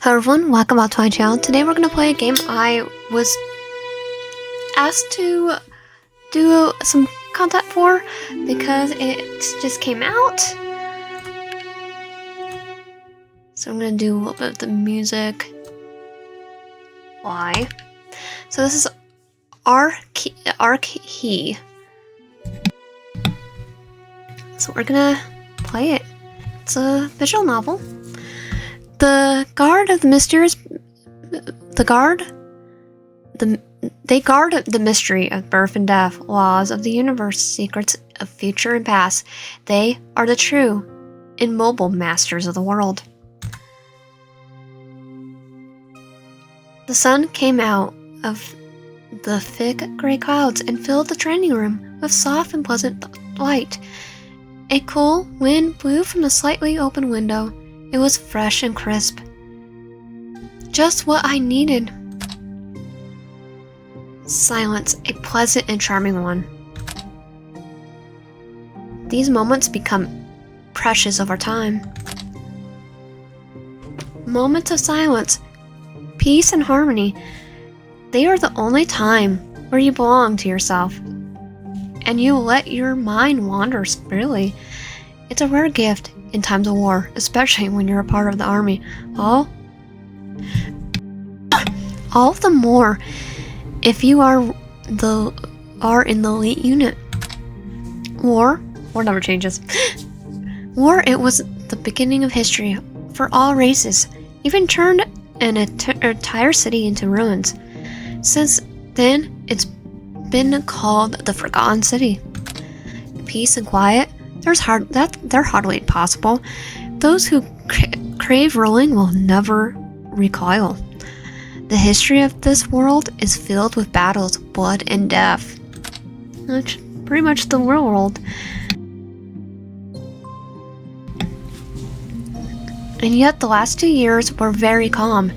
Hello everyone, welcome back to my channel. Today we're going to play a game I was asked to do some content for because it just came out. So I'm going to do a little bit of the music. Why? So this is Arkhe. So we're going to play it. It's a visual novel. They guard the mystery of birth and death, laws of the universe, secrets of future and past. They are the true, immobile masters of the world. The sun came out of the thick gray clouds and filled the training room with soft and pleasant light. A cool wind blew from the slightly open window. It was fresh and crisp. Just what I needed. Silence, a pleasant and charming one. These moments become precious over time. Moments of silence, peace and harmony. They are the only time where you belong to yourself. And you let your mind wander freely. It's a rare gift in times of war, especially when you're a part of the army. All the more if you are in the elite unit. War never changes. War, it was the beginning of history for all races, even turned an entire city into ruins. Since then, it's been called the Forgotten City. Peace and quiet, they're hardly possible. Those who crave ruling will never recoil. The history of this world is filled with battles, blood, and death. That's pretty much the real world. And yet the last 2 years were very calm.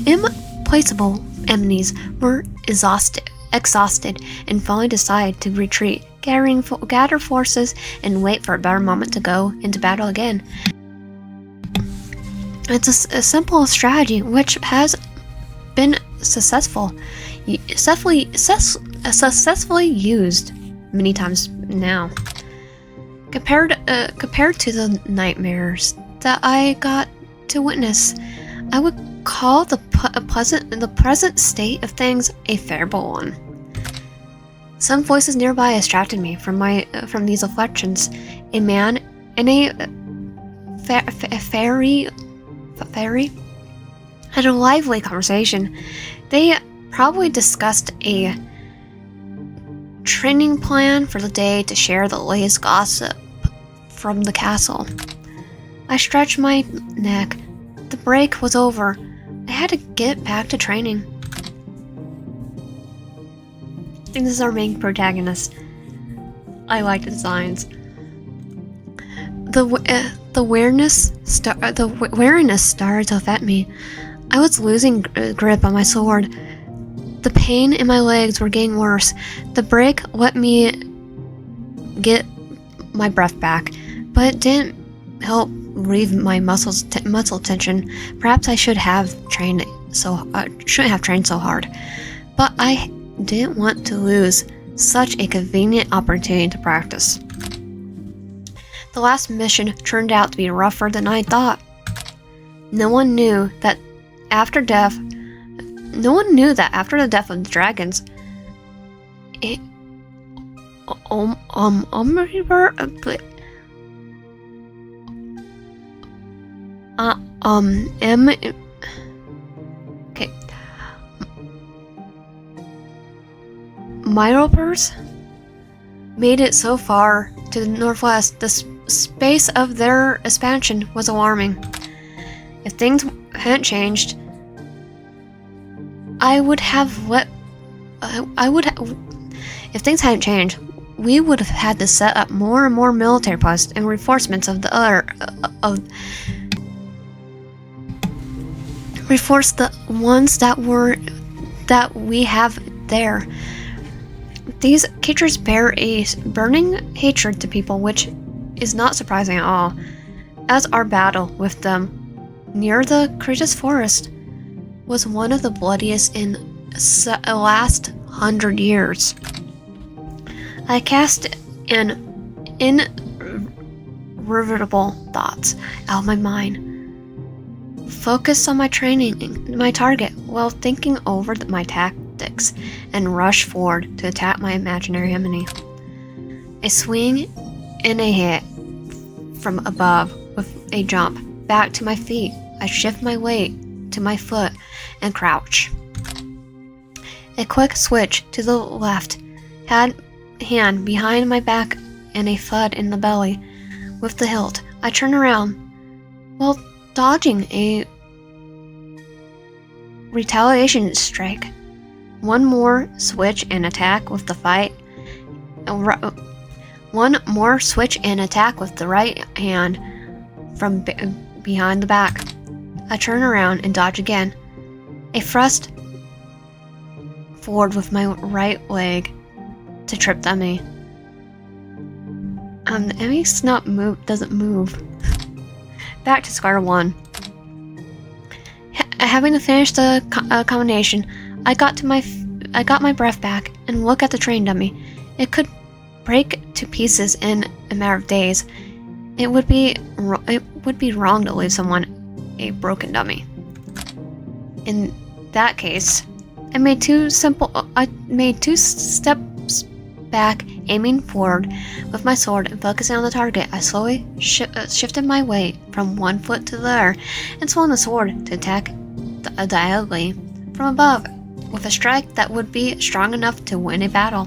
Implacable enemies were exhausted and finally decided to retreat, gather forces, and wait for a better moment to go into battle again. It's a simple strategy which has been successfully used many times now. Compared to the nightmares that I got to witness, I would call the present state of things a favorable one. Some voices nearby distracted me from these reflections. A man and a fairy had a lively conversation. They probably discussed a training plan for the day to share the latest gossip from the castle. I stretched my neck. The break was over. I had to get back to training. I think this is our main protagonist. I like the designs. The weariness started to affect me. I was losing grip on my sword. The pain in my legs were getting worse. The break let me get my breath back, but it didn't help relieve my muscle tension. Perhaps I shouldn't have trained so hard, but I didn't want to lose such a convenient opportunity to practice. The last mission turned out to be rougher than I thought. No one knew that after the death of the dragons, Myropers made it so far to the northwest. The space of their expansion was alarming. If things hadn't changed, if things hadn't changed, we would have had to set up more and more military posts and reinforcements reinforce the ones that we have there. These creatures bear a burning hatred to people, which is not surprising at all. as our battle with them near the Critus Forest was one of the bloodiest in the last 100 years. I cast an irrevocable thoughts out of my mind, focused on my training, my target, while thinking over my tactics, and rush forward to attack my imaginary enemy. A swing and a hit from above with a jump back to my feet. I shift my weight to my foot and crouch. A quick switch to the left, hand behind my back, and a thud in the belly with the hilt. I turn around while dodging a retaliation strike. One more switch and attack with the right hand from behind the back. I turn around and dodge again. A thrust forward with my right leg to trip the enemy. The enemy doesn't move. Back to square one. Having to finish the combination, I got my breath back and look at the train dummy. It could break to pieces in a matter of days. It would be wrong to leave someone a broken dummy. In that case, I made two steps back, aiming forward with my sword and focusing on the target. I slowly shifted my weight from one foot to the other and swung the sword to attack diagonally from above with a strike that would be strong enough to win a battle.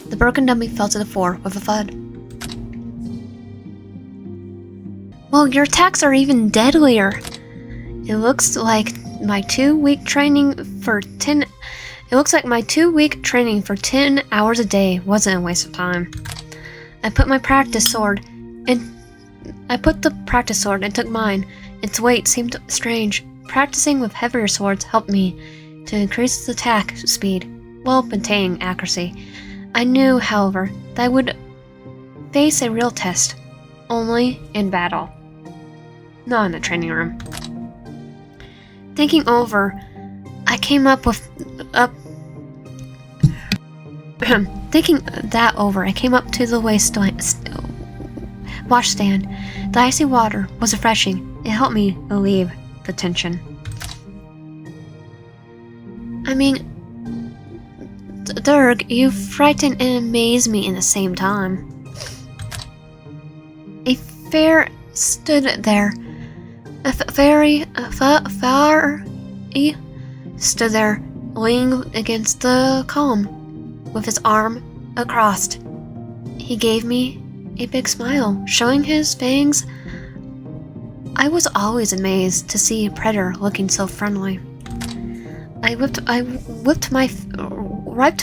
The broken dummy fell to the floor with a thud. Well, your attacks are even deadlier. It looks like my 2-week training for 10 hours a day wasn't a waste of time. I put the practice sword and took mine. Its weight seemed strange. Practicing with heavier swords helped me to increase the attack speed while maintaining accuracy. I knew, however, that I would face a real test only in battle, not in the training room. Thinking over, I came up to the washstand. The icy water was refreshing. It helped me relieve the tension. I mean, Dirk, you frighten and amaze me in the same time. A fairy stood there, leaning against the column, with his arm across. He gave me a big smile, showing his fangs. I was always amazed to see a predator looking so friendly. I wiped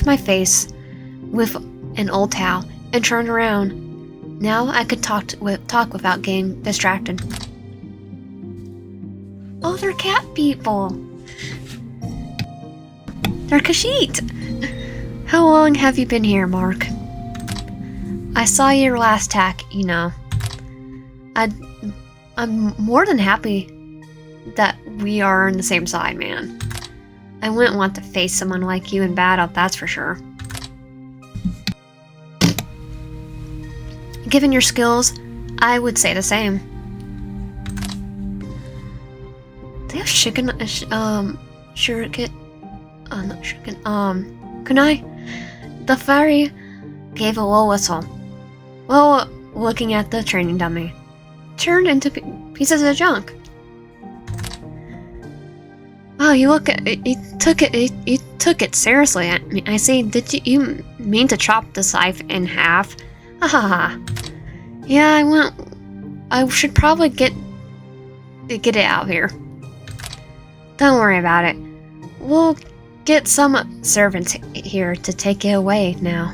my face with an old towel and turned around. Now I could talk without getting distracted. Oh, they're cat people. They're Kashit. How long have you been here, Mark? I saw your last attack, you know. I'm more than happy that we are on the same side, man. I wouldn't want to face someone like you in battle, that's for sure. Given your skills, I would say the same. They have kunai? The fairy gave a low whistle, while looking at the training dummy. Turned into pieces of junk. Oh, you took it seriously. I see. Did you mean to chop the scythe in half? Ha. Yeah, I should probably get it out of here. Don't worry about it. We'll get some servants here to take it away now.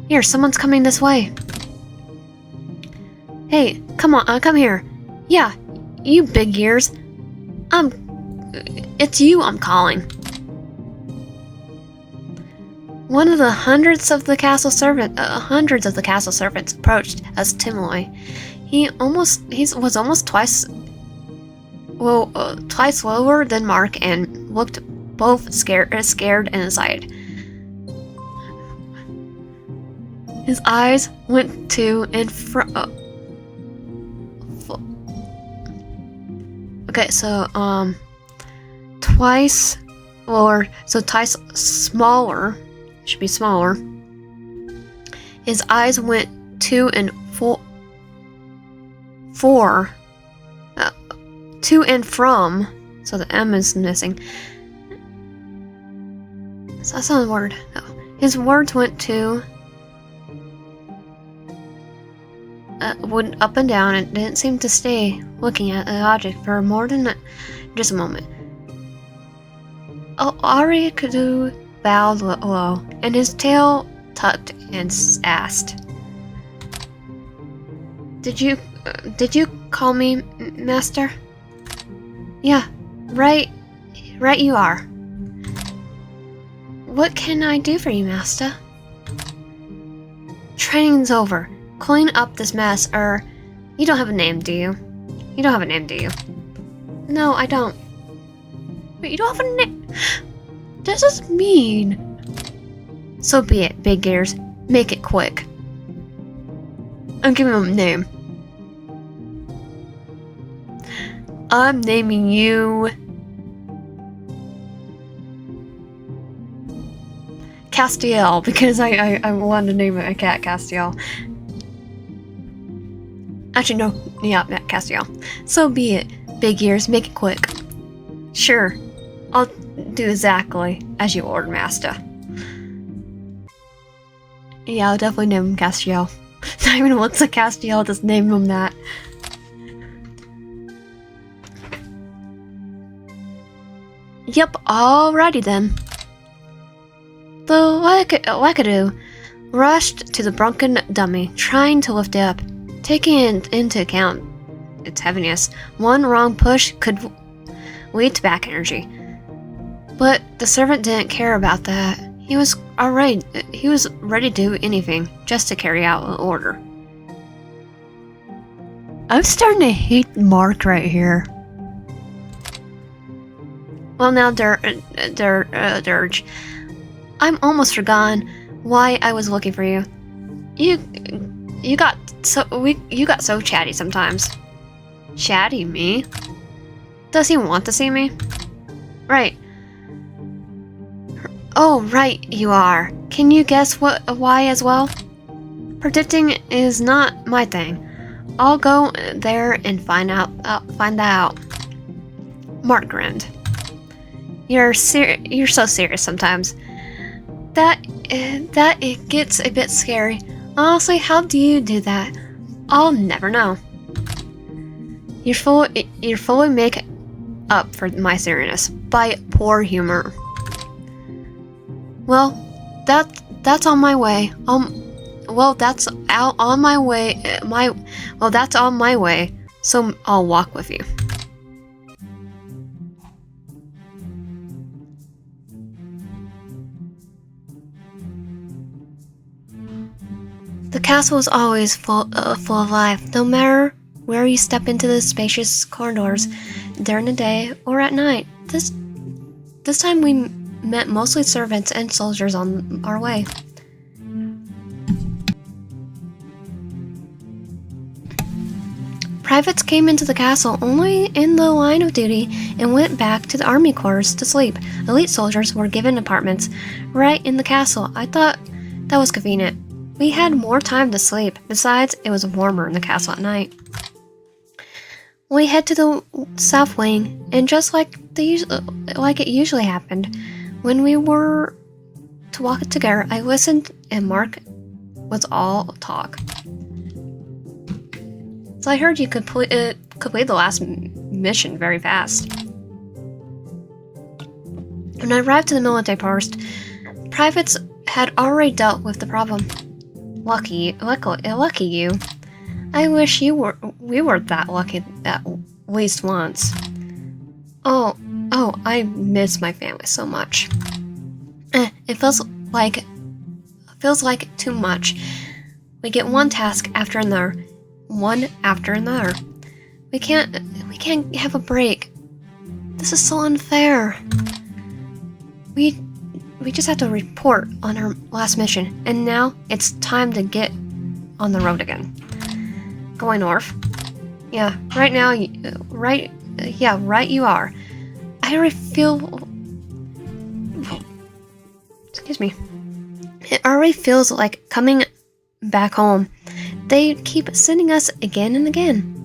Here, someone's coming this way. Hey, come on, come here. Yeah, you big ears. It's you I'm calling. One of the hundreds of the castle servants approached us timidly. He was almost twice lower than Mark and looked both scared and excited. His eyes went to and fro. Okay, so twice lower, so twice smaller. Should be smaller. His eyes went to and to and from, so the M is missing. So that's not a word. No. His words went to, went up and down and didn't seem to stay looking at the object for more than just a moment. Arkhe bowed low, and his tail tucked and asked, Did you call me, Master? Yeah, right you are. What can I do for you, Master? Training's over. Clean up this mess, you don't have a name, do you? You don't have a name, do you? No, I don't. Wait, you don't have a name? This is mean. So be it, big ears. Make it quick. I'm giving him a name. I'm naming you Castiel, because I wanted to name a cat Castiel. Actually, no, yeah, Castiel. So be it, big ears. Make it quick. Sure, I'll do exactly as you order, Master. Yeah, I'll definitely name him Castiel. Not even looks like Castiel, just name him that. Yep, alrighty then. The wackadoo rushed to the broken dummy, trying to lift it up. Taking into account its heaviness, one wrong push could lead to back energy. But the servant didn't care about that. He was ready to do anything just to carry out an order. I'm starting to hate Mark right here. Well now, Dirge, I'm almost forgotten why I was looking for you. You got so chatty sometimes. Chatty, me? Does he want to see me? Right. Oh, right, you are. Can you guess why as well? Predicting is not my thing. I'll go there and find that out. Mark grinned. You're so serious sometimes. That it gets a bit scary. Honestly, how do you do that? I'll never know. You fully make up for my seriousness by poor humor. Well, that's on my way. That's out on my way. That's on my way. So I'll walk with you. The castle is always full of life, no matter where you step into the spacious corridors during the day or at night. This time we met mostly servants and soldiers on our way. Privates came into the castle only in the line of duty and went back to the army quarters to sleep. Elite soldiers were given apartments right in the castle. I thought that was convenient. We had more time to sleep. Besides, it was warmer in the castle at night. We head to the south wing, and just like it usually happened, when we were to walk together, I listened, and Mark was all talk. So I heard you complete the last mission very fast. When I arrived to the military post, privates had already dealt with the problem. Lucky you. I wish we were that lucky at least once. Oh, I miss my family so much. It feels like feels like too much. We get one task after another, one after another. We can't have a break. This is so unfair. We just have to report on our last mission, and now it's time to get on the road again. Going north? Yeah, right now, right you are. I already feel... Excuse me. It already feels like coming back home. They keep sending us again and again.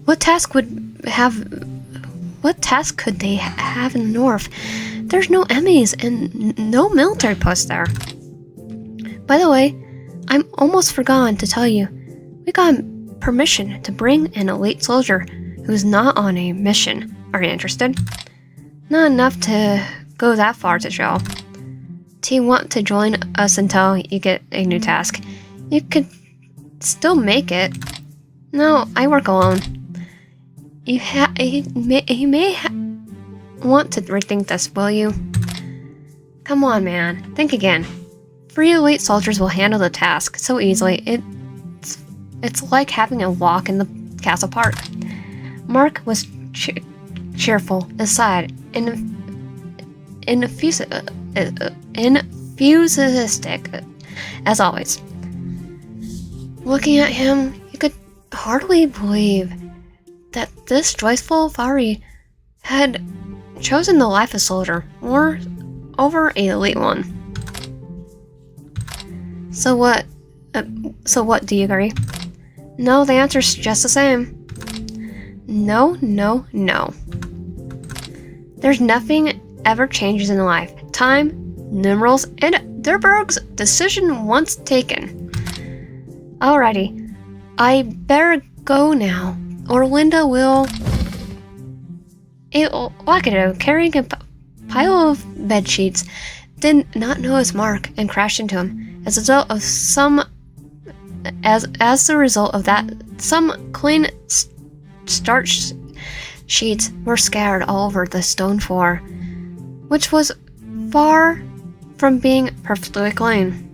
What task could they have in the north? There's no Emmys and no military posts there. By the way, I'm almost forgotten to tell you. We got permission to bring an elite soldier who's not on a mission. Are you interested? Not enough to go that far to show. Do you want to join us until you get a new task? You could still make it. No, I work alone. You may want to rethink this, will you? Come on, man. Think again. 3 elite soldiers will handle the task so easily. It's like having a walk in the castle park. Mark was cheerful, aside, enthusiastic, as always. Looking at him, you could hardly believe that this joyful Fari had chosen the life of soldier or over an elite one. So what do you agree? No, the answer's just the same. No. There's nothing ever changes in life. Time, numerals, and Durberg's decision once taken. Alrighty, I better go now, or Linda will... A Lakido carrying a pile of bed sheets did not notice Mark and crashed into him. As the result of that, some clean starched sheets were scattered all over the stone floor, which was far from being perfectly clean.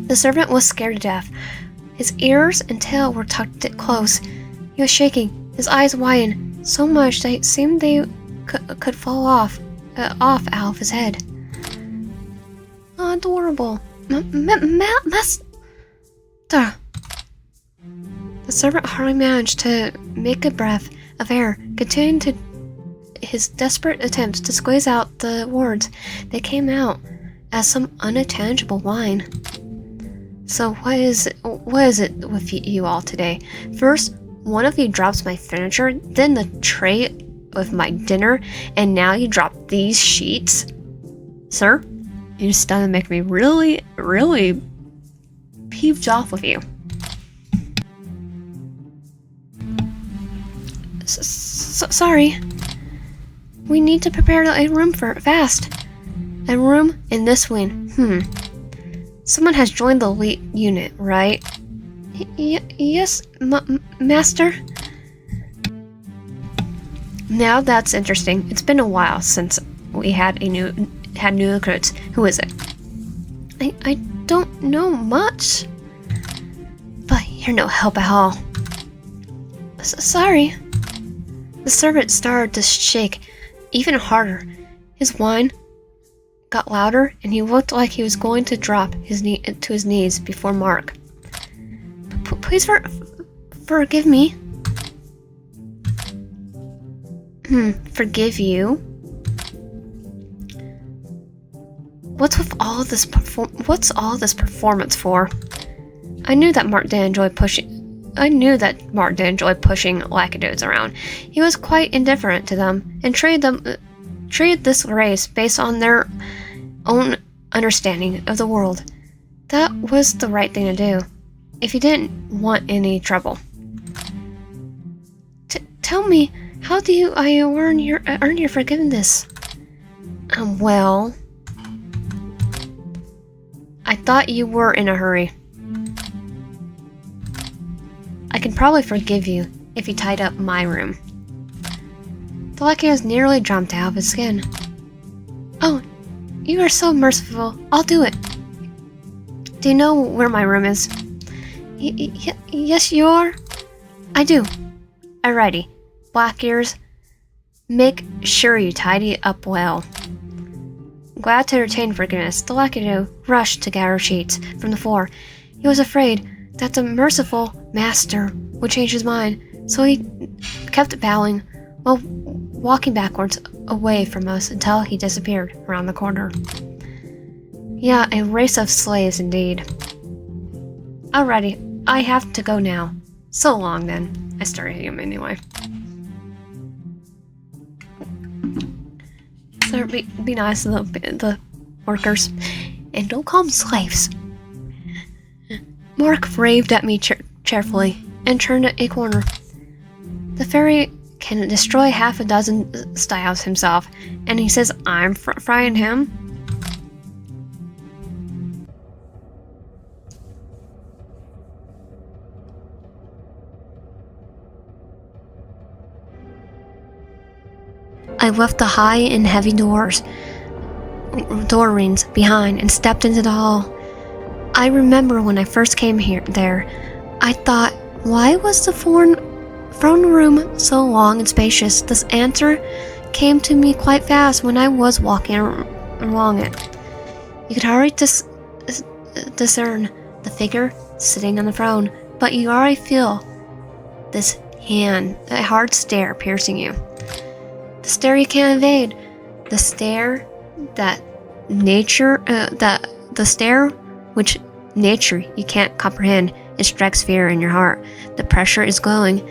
The servant was scared to death. His ears and tail were tucked close. He was shaking, his eyes widened so much that it seemed they could fall off out of his head. Oh, adorable. Master! The servant hardly managed to make a breath of air, continuing to his desperate attempts to squeeze out the words. They came out as some unintelligible whine. So what is it with you all today? First, one of you drops my furniture, then the tray with my dinner, and now you drop these sheets? Sir, you're starting to make me really, really peeved off with you. Sorry. We need to prepare a room fast. A room in this wing. Someone has joined the elite unit, right? Yes, Master. Now that's interesting. It's been a while since we had new recruits. Who is it? I don't know much. But you're no help at all. Sorry. The servant started to shake even harder. His whine got louder, and he looked like he was going to drop to his knees before Mark. Please forgive me. Forgive you? What's all this performance for? I knew that Mark didn't enjoy pushing Lakidos around. He was quite indifferent to them and treated this race based on their own understanding of the world. That was the right thing to do, if he didn't want any trouble. Tell me, how do I earn your forgiveness? Well, I thought you were in a hurry. I can probably forgive you if you tied up my room. The Lakidos nearly jumped out of his skin. Oh, you are so merciful. I'll do it. Do you know where my room is? Yes, you are? I do. Alrighty. Black ears, make sure you tidy up well. Glad to retain forgiveness, the Lakido rushed to gather sheets from the floor. He was afraid that the merciful master would change his mind, so he kept bowing while walking backwards away from us until he disappeared around the corner. Yeah, a race of slaves indeed. Alrighty, I have to go now. So long then. I started him anyway. So be nice to the workers, and don't call them slaves. Mark waved at me cheerfully and turned a corner. The fairy can destroy half a dozen styles himself, and he says I'm frying him? I left the high and heavy door rings behind and stepped into the hall. I remember when I first came there, I thought, why was the throne room so long and spacious? This answer came to me quite fast when I was walking along it. You could hardly discern the figure sitting on the throne, but you already feel this a hard stare piercing you. The stare you can't evade. The stare that the stare which nature you can't comprehend. It strikes fear in your heart. The pressure is growing,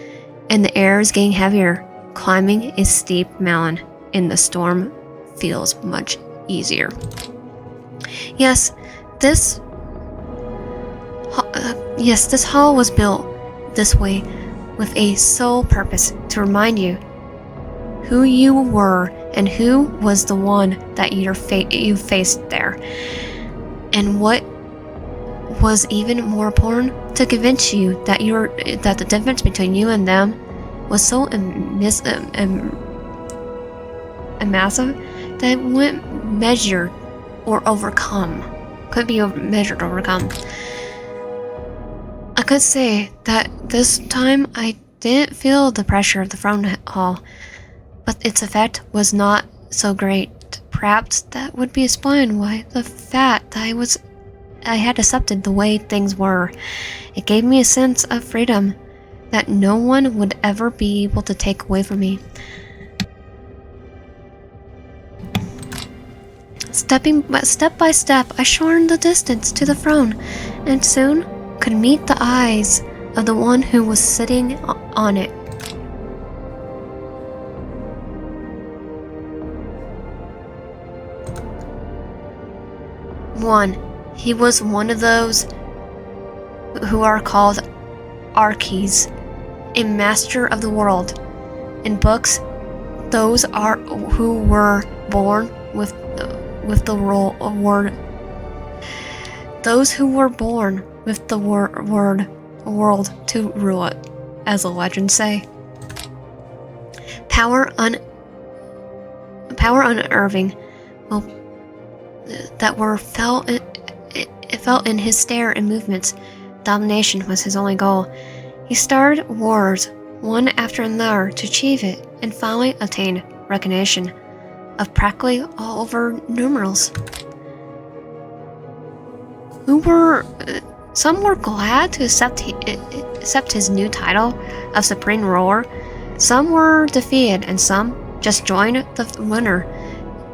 and the air is getting heavier. Climbing a steep mountain in the storm feels much easier. Yes, this hall was built this way with a sole purpose to remind you who you were and who was the one that you faced there. And what was even more important, to convince you that the difference between you and them was so massive that it wouldn't measure or overcome. Could be measured or overcome. I could say that this time I didn't feel the pressure of the throne hall, but its effect was not so great. Perhaps that would be explained why the fact that I had accepted the way things were. It gave me a sense of freedom that no one would ever be able to take away from me. Step by step, I shortened the distance to the throne, and soon could meet the eyes of the one who was sitting on it. He was one of those who are called Arkhes, a master of the world. In books, those are who were born with the word. Those who were born with the world to rule it, as the legends say. Power unerving, that were felt in his stare and movements. Domination was his only goal. He started wars one after another to achieve it, and finally attained recognition of practically all over numerals. Some were glad to accept his new title of Supreme Ruler. Some were defeated, and some just joined the winner,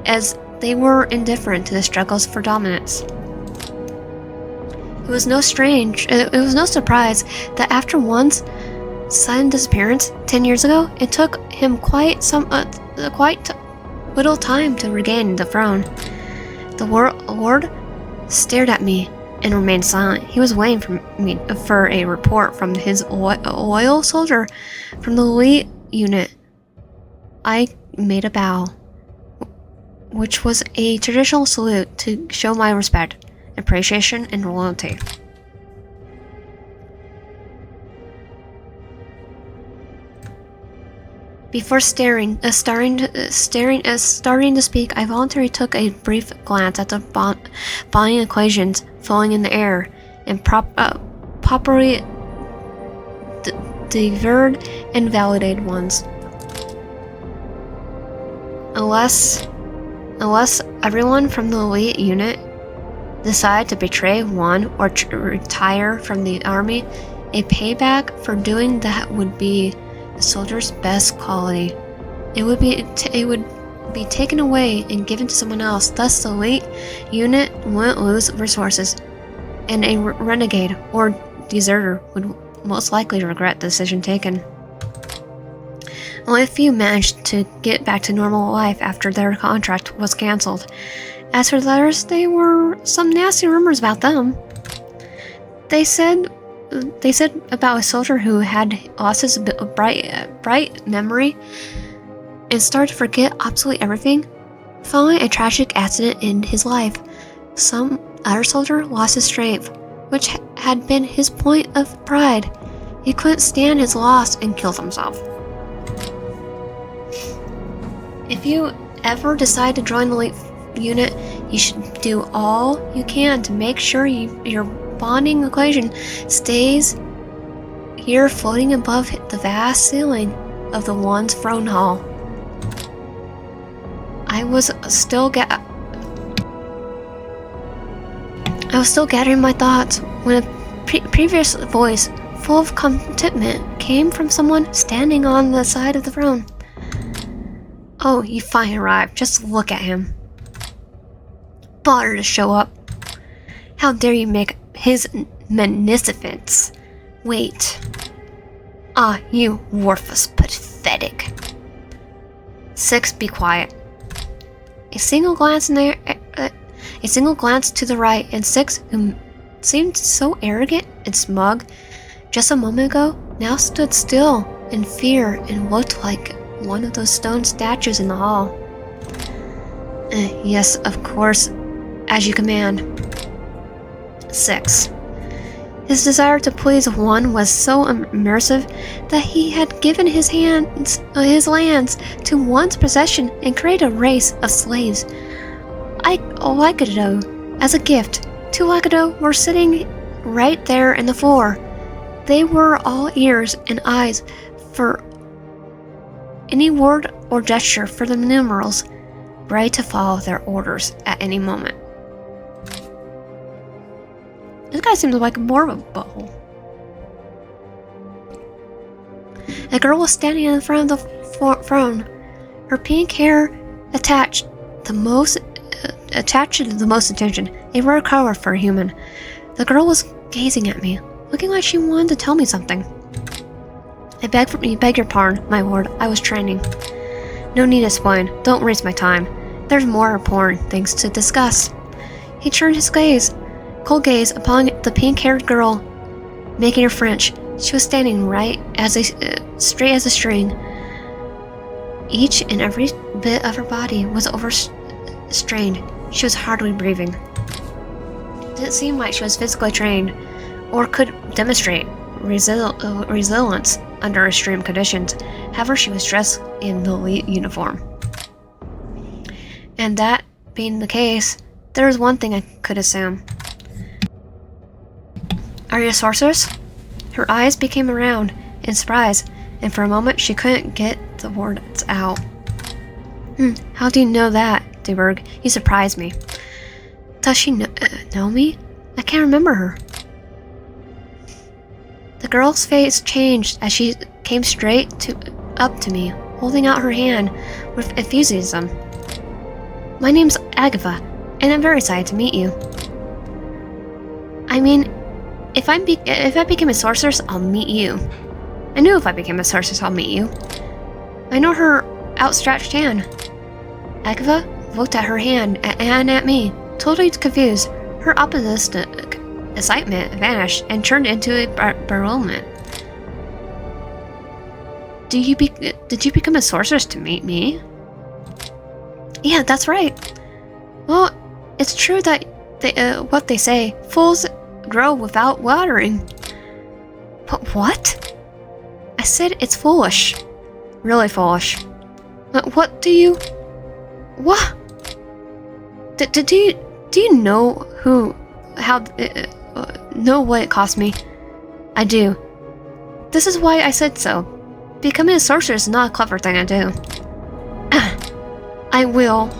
as they were indifferent to the struggles for dominance. It was no surprise that after one's sudden disappearance 10 years ago, it took him quite little time to regain the throne. The Lord stared at me and remained silent. He was waiting for a report from his loyal soldier from the elite unit. I made a bow, which was a traditional salute to show my respect, appreciation, and loyalty. Before starting to speak, I voluntarily took a brief glance at the bonding equations floating in the air, and properly delivered and validated ones. Unless everyone from the elite unit decide to betray one or retire from the army, a payback for doing that would be the soldier's best quality. It would be taken away and given to someone else. Thus, the elite unit wouldn't lose resources, and a renegade or deserter would most likely regret the decision taken. Only a few managed to get back to normal life after their contract was cancelled. As for the others, there were some nasty rumors about them. They said about a soldier who had lost his bright memory and started to forget absolutely everything following a tragic accident in his life. Some other soldier lost his strength, which had been his point of pride. He couldn't stand his loss and killed himself. If you ever decide to join the elite unit, you should do all you can to make sure your bonding equation stays here floating above the vast ceiling of the one's throne hall. I was still gathering my thoughts when a previous voice, full of contentment, came from someone standing on the side of the throne. "Oh, you finally arrived. Just look at him. Bother to show up. How dare you make his magnificence wait. Ah, you worthless, pathetic." 6, be quiet. A single glance to the right, and 6, who seemed so arrogant and smug just a moment ago, now stood still in fear and looked like one of those stone statues in the hall. Yes, of course, as you command. 6. His desire to please one was so immersive that he had given his lands to one's possession and created a race of slaves. Lakado, as a gift. 2 Lakado were sitting right there in the floor. They were all ears and eyes for any word or gesture for the numerals, ready to follow their orders at any moment. This guy seems like more of a butthole. A girl was standing in front of the throne, her pink hair attached to the most attention, a rare color for a human. The girl was gazing at me, looking like she wanted to tell me something. "I beg your pardon, my lord. I was training." "No need to explain. Don't waste my time. There's more important things to discuss." He turned his cold gaze upon the pink-haired girl, making her French. She was standing straight as a string. Each and every bit of her body was overstrained. She was hardly breathing. It didn't seem like she was physically trained or could demonstrate resilience under extreme conditions. However, she was dressed in the elite uniform. And that being the case, there was one thing I could assume. "Are you a sorceress?" Her eyes became round in surprise, and for a moment she couldn't get the words out. How do you know that, Deberg? You surprised me." "Does she know me? I can't remember her." The girl's face changed as she came up to me, holding out her hand with enthusiasm. "My name's Agatha, and I'm very excited to meet you. I mean, if I became a sorceress, I'll meet you. I knew if I became a sorceress, I'll meet you. I know her outstretched hand." Agatha looked at her hand and at me, totally confused. Her optimistic excitement vanished and turned into a bewilderment. Did you become a sorceress to meet me?" "Yeah, that's right. Well, it's true that what they say, fools grow without watering." "But what?" "I said it's foolish. Really foolish. What do you... What? Do you know know what it cost me? I do. This is why I said so. Becoming a sorcerer is not a clever thing to do. I will.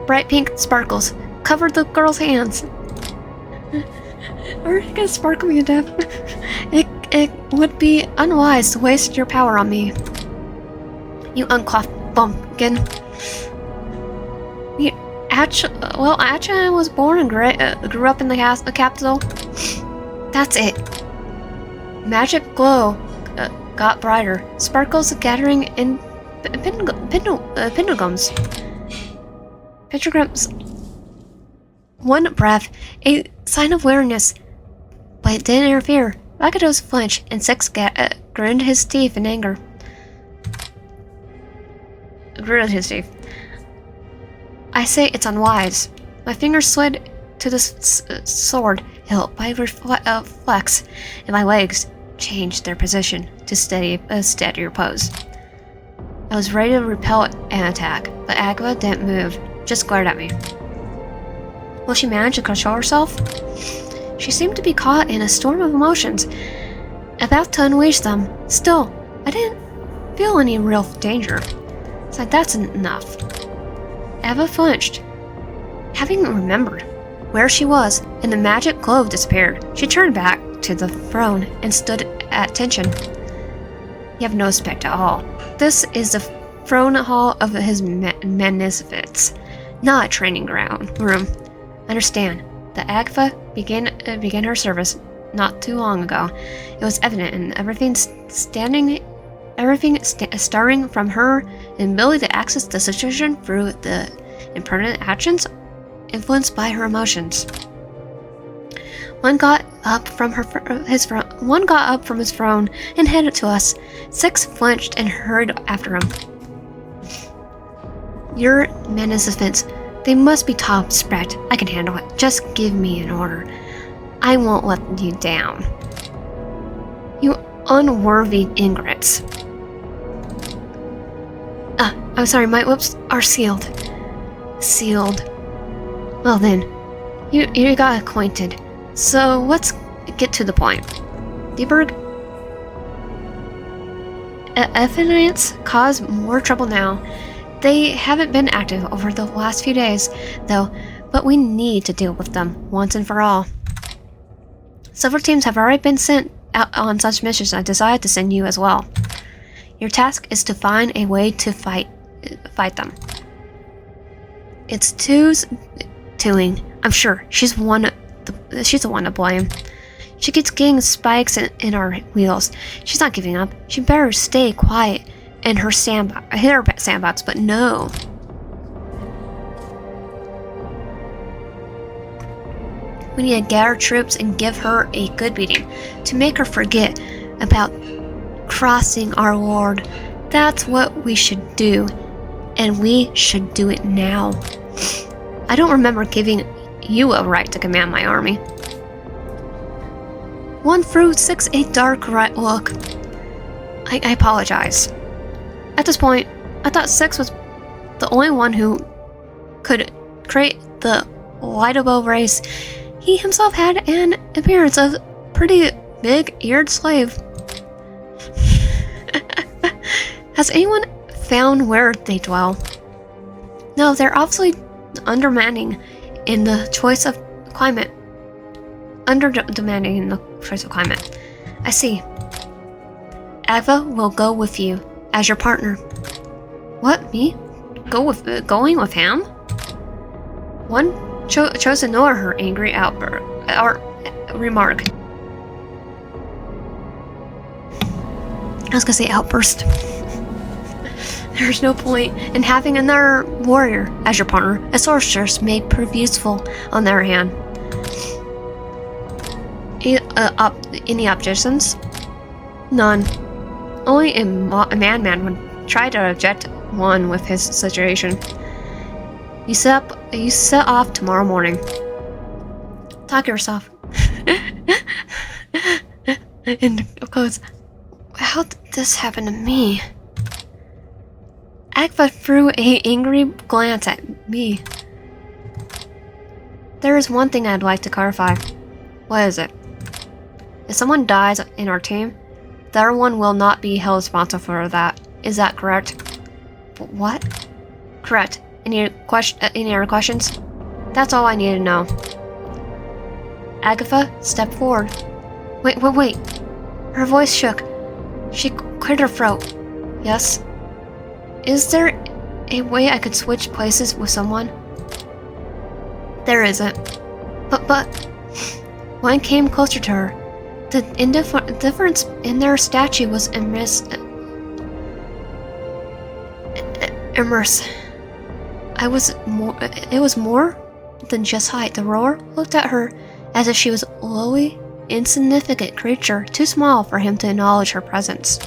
Bright pink sparkles cover the girl's hands. Are you gonna sparkle me to death? It would be unwise to waste your power on me. You uncloth bumpkin. Actually, I was born and grew up in the capital. That's it. Magic glow got brighter. Sparkles gathering in pentagrams. One breath, a sign of awareness, but it didn't interfere. Rakados flinched, and Six grinned his teeth in anger. I say it's unwise. My fingers slid to the sword hilt by reflex, and my legs changed their position to steadier pose. I was ready to repel an attack, but Agva didn't move, just glared at me. Will she manage to control herself? She seemed to be caught in a storm of emotions, about to unleash them. Still, I didn't feel any real danger. So that's enough. Eva flinched, having remembered where she was, and the magic globe disappeared. She turned back to the throne and stood at attention. You have no respect at all. This is the throne hall of his magnificence, not a training room. Understand, the Agfa began her service not too long ago. It was evident in everything starting from her inability to access the situation through the impertinent actions influenced by her emotions. One got up from his throne and headed to us. Six flinched and hurried after him. Your magnificence, they must be top spec. I can handle it. Just give me an order. I won't let you down. You unworthy ingrates. I'm sorry, my lips are sealed. Sealed. Well then, you got acquainted. So let's get to the point. Deberg, Ephanites cause more trouble now. They haven't been active over the last few days, though, but we need to deal with them once and for all. Several teams have already been sent out on such missions. I decided to send you as well. Your task is to find a way to fight them. It's Two's doing. I'm sure she's the one to blame. She keeps getting spikes in our wheels. She's not giving up. She better stay quiet in her sandbox, but no. We need to gather troops and give her a good beating to make her forget about crossing our Lord. That's what we should do, and we should do it now. I don't remember giving you a right to command my army. 1-6, a dark right look. I apologize. At this point, I thought Six was the only one who could create the lightable race. He himself had an appearance of pretty big-eared slave. Has anyone found where they dwell? No, they're obviously undermining in the choice of climate. Demanding in the choice of climate. I see. Ava will go with you as your partner. What, me? Going with him? One chose to ignore her angry remark. I was gonna say outburst. There's no point in having another warrior as your partner. A sorceress may prove useful on the other hand. Any objections? None. Only a madman would try to object one with his situation. You set off tomorrow morning. Talk yourself. And of course, how did this happen to me? Agfa threw an angry glance at me. There is one thing I'd like to clarify. What is it? If someone dies in our team, the other one will not be held responsible for that. Is that correct? What? Correct. Any other questions? That's all I need to know. Agatha stepped forward. Wait. Her voice shook. She cleared her throat. Yes? Is there a way I could switch places with someone? There isn't. But when I came closer to her, the difference in their statue was immense. It was more than just height. The rower looked at her as if she was a lowly, insignificant creature, too small for him to acknowledge her presence.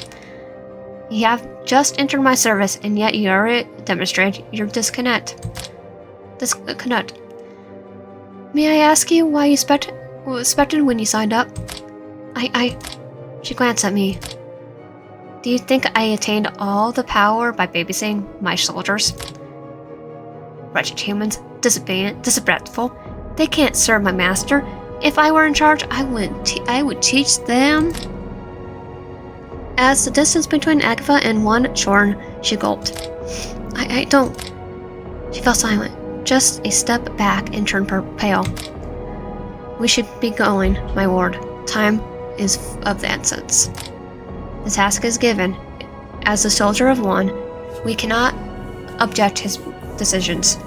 You have just entered my service, and yet you already demonstrated your disconnect. May I ask you why you expected when you signed up? She glanced at me. Do you think I attained all the power by babysitting my soldiers? Wretched humans, disobedient, disrespectful. They can't serve my master. If I were in charge, I would teach them. As the distance between Agatha and one shortened, she gulped. I don't. She fell silent, just a step back and turned pale. We should be going, my lord. Time is of the essence. The task is given. As the soldier of one, we cannot object his decisions.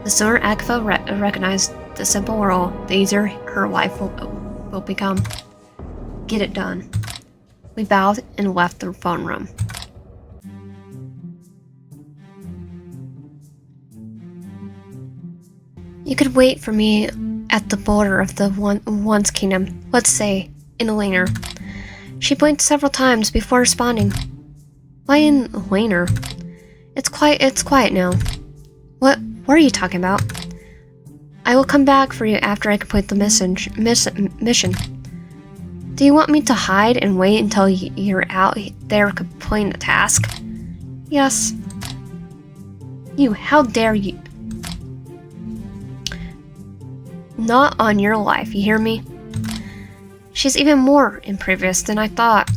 The sooner Agatha recognized the simple rule, the easier her life will become. Get it done. We bowed and left the phone room. You could wait for me at the border of the one's kingdom, let's say, in Elena. She blinked several times before responding. Why in Elena? It's quiet now. What are you talking about? I will come back for you after I complete the mission. Do you want me to hide and wait until you're out there completing the task? Yes. How dare you? Not on your life, you hear me? She's even more impervious than I thought.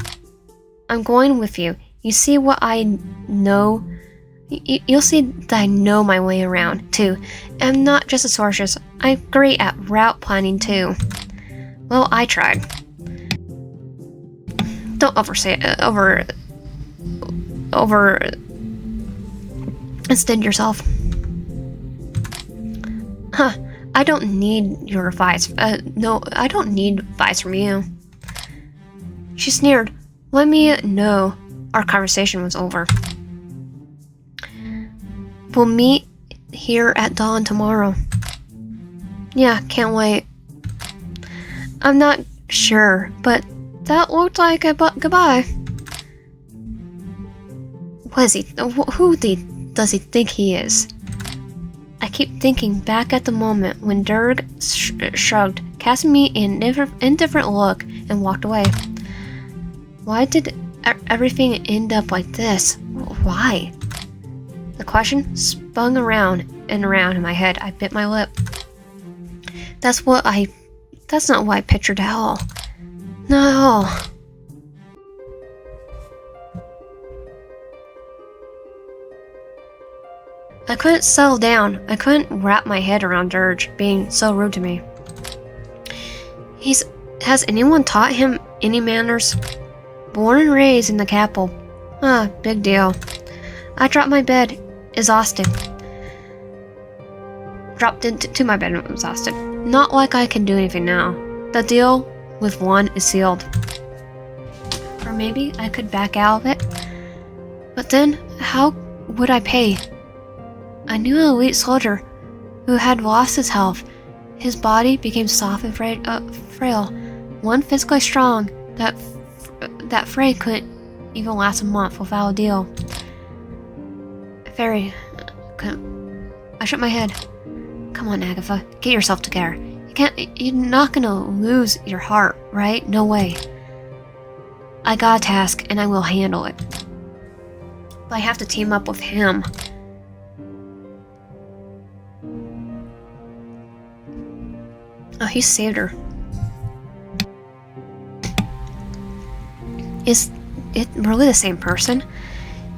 I'm going with you. You see what I know? You'll see that I know my way around, too. I'm not just a sorceress. I'm great at route planning, too. Well, I tried. Don't extend yourself. Huh. I don't need your advice. No, I don't need advice from you. She sneered. Let me know our conversation was over. We'll meet here at dawn tomorrow. Yeah, can't wait. I'm not sure, but that looked like a goodbye. What is he? Who does he think he is? I keep thinking back at the moment when Dirk shrugged, casting me an indifferent look, and walked away. Why did everything end up like this? Why? The question spun around and around in my head. I bit my lip. That's not what I pictured at all. Not at all. I couldn't settle down. I couldn't wrap my head around Dirge being so rude to me. Has anyone taught him any manners? Born and raised in the capital. Big deal. I dropped my bed, exhausted. Dropped into my bed, exhausted. Not like I can do anything now. The deal with one is sealed. Or maybe I could back out of it. But then, how would I pay? I knew an elite soldier who had lost his health. His body became soft and frail. One physically strong, that fray couldn't even last a month without a deal. I shook my head. Come on, Agatha, get yourself together. You're not gonna lose your heart, right? No way. I got a task, and I will handle it. but I have to team up with him. Oh, he saved her. Is it really the same person?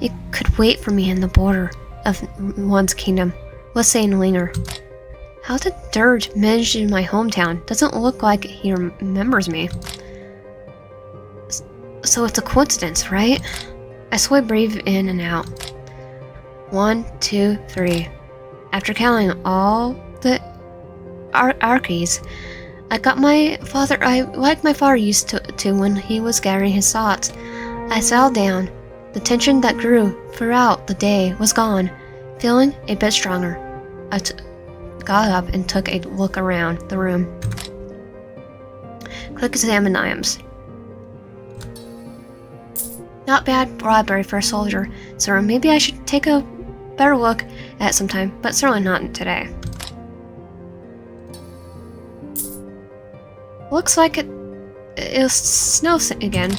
It could wait for me in the border of one's kingdom. Let's say in Linger. How did Dirge manage in my hometown? Doesn't look like he remembers me. So it's a coincidence, right? I slowly breathe in and out. 1, 2, 3. After counting all the Arkhes, like my father used to when he was gathering his thoughts. I settled down. The tension that grew throughout the day was gone, feeling a bit stronger. I got up and took a look around the room. Click examine items. Not bad library for a soldier, so maybe I should take a better look at it sometime, but certainly not today. Looks like it'll snow again.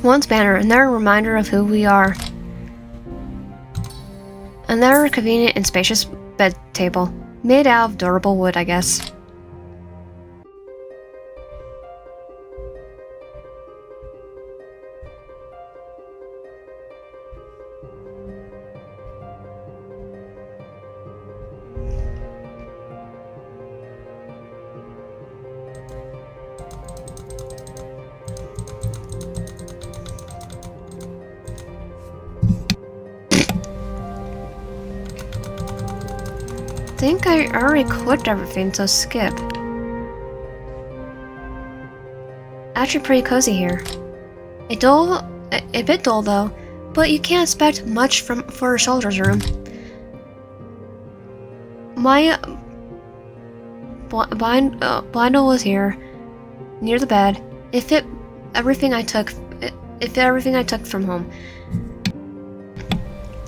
One's banner, another reminder of who we are. Another convenient and spacious bed table, made out of durable wood, I guess. I think I already clicked everything, so skip. Actually pretty cozy here. A bit dull though, but you can't expect much for a soldier's room. My bindle was here, near the bed. It fit everything I took from home.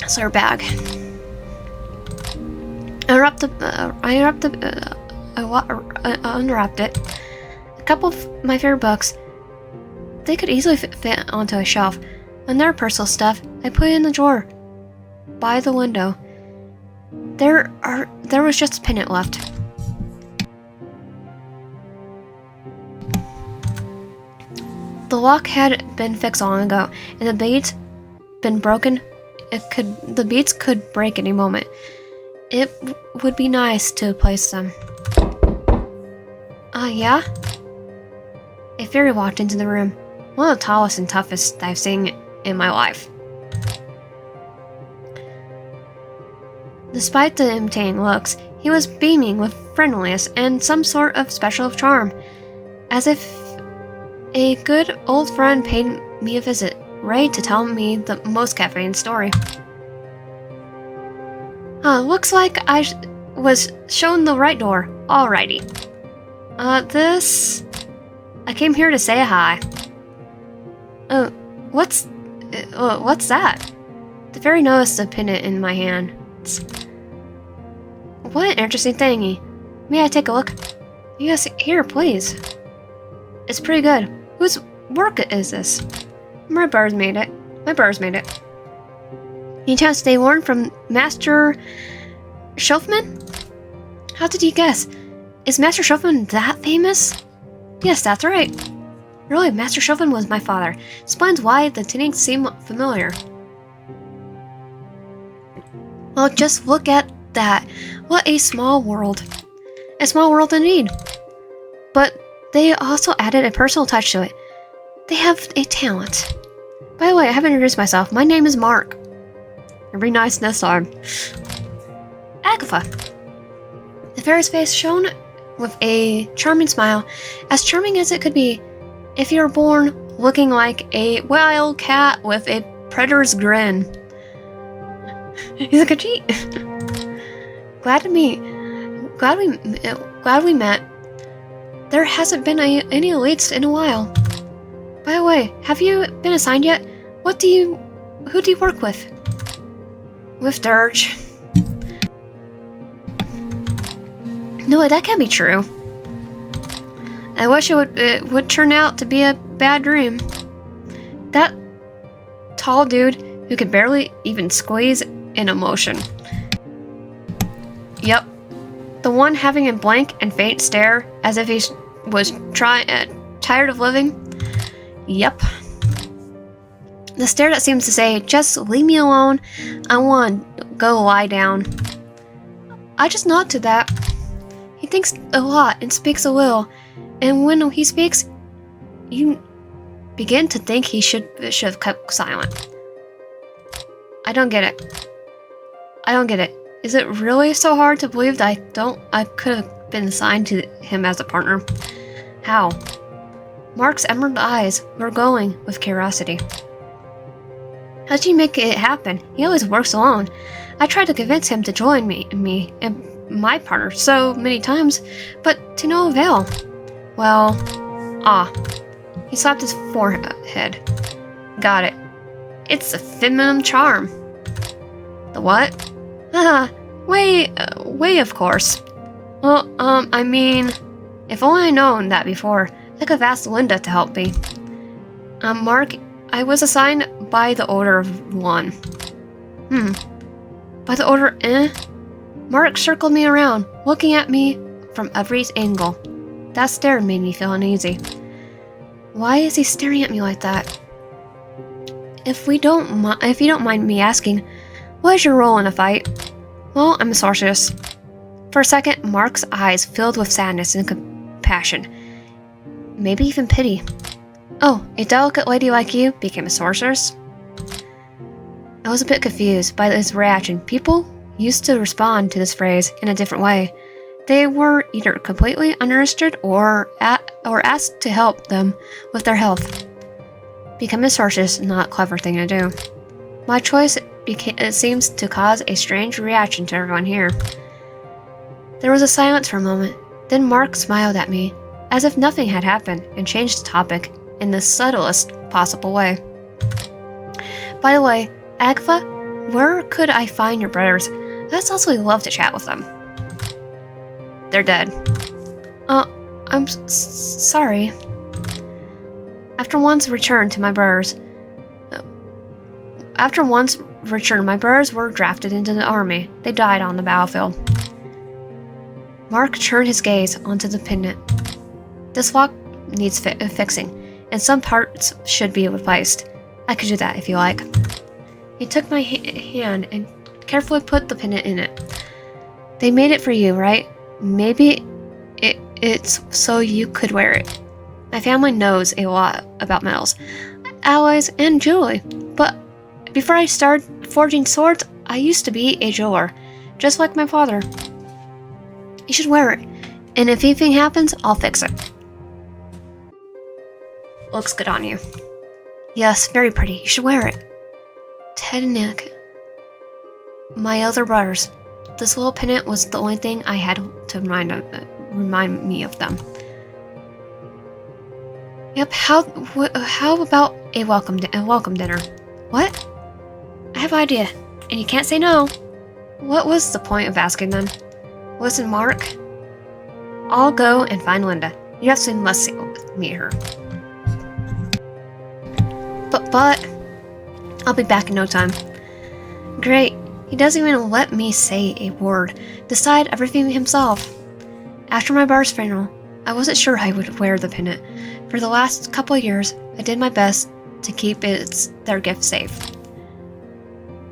So her bag. I unwrapped it. A couple of my favorite books. They could easily fit onto a shelf. And their personal stuff, I put it in the drawer by the window. There was just a pennant left. The lock had been fixed long ago, and the beads been broken. The beads could break any moment. It would be nice to place them. Yeah? A fairy walked into the room. One of the tallest and toughest I've seen in my life. Despite the imitating looks, he was beaming with friendliness and some sort of special charm, as if a good old friend paid me a visit, ready to tell me the most captivating story. Looks like I was shown the right door. Alrighty. I came here to say hi. What's that? The fairy noticed the pendant in my hand. What an interesting thingy. May I take a look? Yes, here, please. It's pretty good. Whose work is this? My birds made it. Any chance they weren't from Master Shelfman? How did you guess? Is Master Shelfman that famous? Yes, that's right. Really, Master Shelfman was my father. Explains why the tinnies seem familiar. Well, just look at that. What a small world. A small world indeed. But they also added a personal touch to it. They have a talent. By the way, I haven't introduced myself. My name is Mark. It'd be nice next time. Agatha. The fairy's face shone with a charming smile, as charming as it could be if you were born looking like a wild cat with a predator's grin. He's like a cheat. Glad we met. There hasn't been any elites in a while. By the way, have you been assigned yet? Who do you work with? with dirge. No, that can't be true. I wish it would turn out to be a bad dream. That tall dude who could barely even squeeze in emotion. Yep. The one having a blank and faint stare as if he was tired of living. Yep. The stare that seems to say, just leave me alone, I want to go lie down. I just nod to that. He thinks a lot and speaks a little, and when he speaks, you begin to think he should have kept silent. I don't get it. I don't get it. Is it really so hard to believe that I could have been assigned to him as a partner? How? Mark's emerald eyes were glowing with curiosity. How'd you make it happen? He always works alone. I tried to convince him to join me and my partner so many times, but to no avail. Well, he slapped his forehead. Got it. It's the feminine charm. The what? Way, of course. Well, I mean, if only I'd known that before, I could have asked Linda to help me. Mark, I was assigned by the Order of One. By the Order, Mark circled me around, looking at me from every angle. That stare made me feel uneasy. Why is he staring at me like that? If you don't mind me asking, what is your role in a fight? Well, I'm a sorceress. For a second, Mark's eyes filled with sadness and compassion. Maybe even pity. Oh, a delicate lady like you became a sorceress? I was a bit confused by his reaction. People used to respond to this phrase in a different way. They were either completely uninterested or asked to help them with their health. Becoming a sorceress is not a clever thing to do. My choice seems to cause a strange reaction to everyone here. There was a silence for a moment. Then Mark smiled at me, as if nothing had happened, and changed the topic in the subtlest possible way. By the way, Arkhe, where could I find your brothers? I'd also love to chat with them. They're dead. I'm sorry. After once returned, my brothers were drafted into the army. They died on the battlefield. Mark turned his gaze onto the pendant. This lock needs fixing, and some parts should be replaced. I could do that if you like. He took my hand and carefully put the pendant in it. They made it for you, right? Maybe it's so you could wear it. My family knows a lot about metals, alloys, and jewelry, but before I started forging swords, I used to be a jeweler, just like my father. You should wear it, and if anything happens, I'll fix it. Looks good on you. Yes, very pretty. You should wear it. Ted and Nick, my other brothers. This little pendant was the only thing I had to remind me of them. Yep. How about a welcome dinner? What? I have an idea, and you can't say no. What was the point of asking then? Listen, Mark. I'll go and find Linda. You absolutely must meet her. But I'll be back in no time. Great. He doesn't even let me say a word. Decide everything himself. After my brother's funeral, I wasn't sure I would wear the pendant. For the last couple of years, I did my best to keep their gift safe.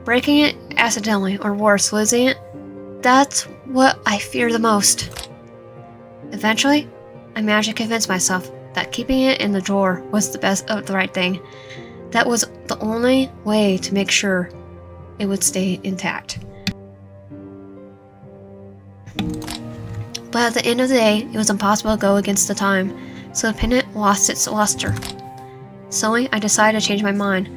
Breaking it accidentally, or worse, losing it, that's what I fear the most. Eventually, I managed to convince myself that keeping it in the drawer was the right thing. That was the only way to make sure it would stay intact. But at the end of the day, it was impossible to go against the time, so the pendant lost its luster. Suddenly, I decided to change my mind.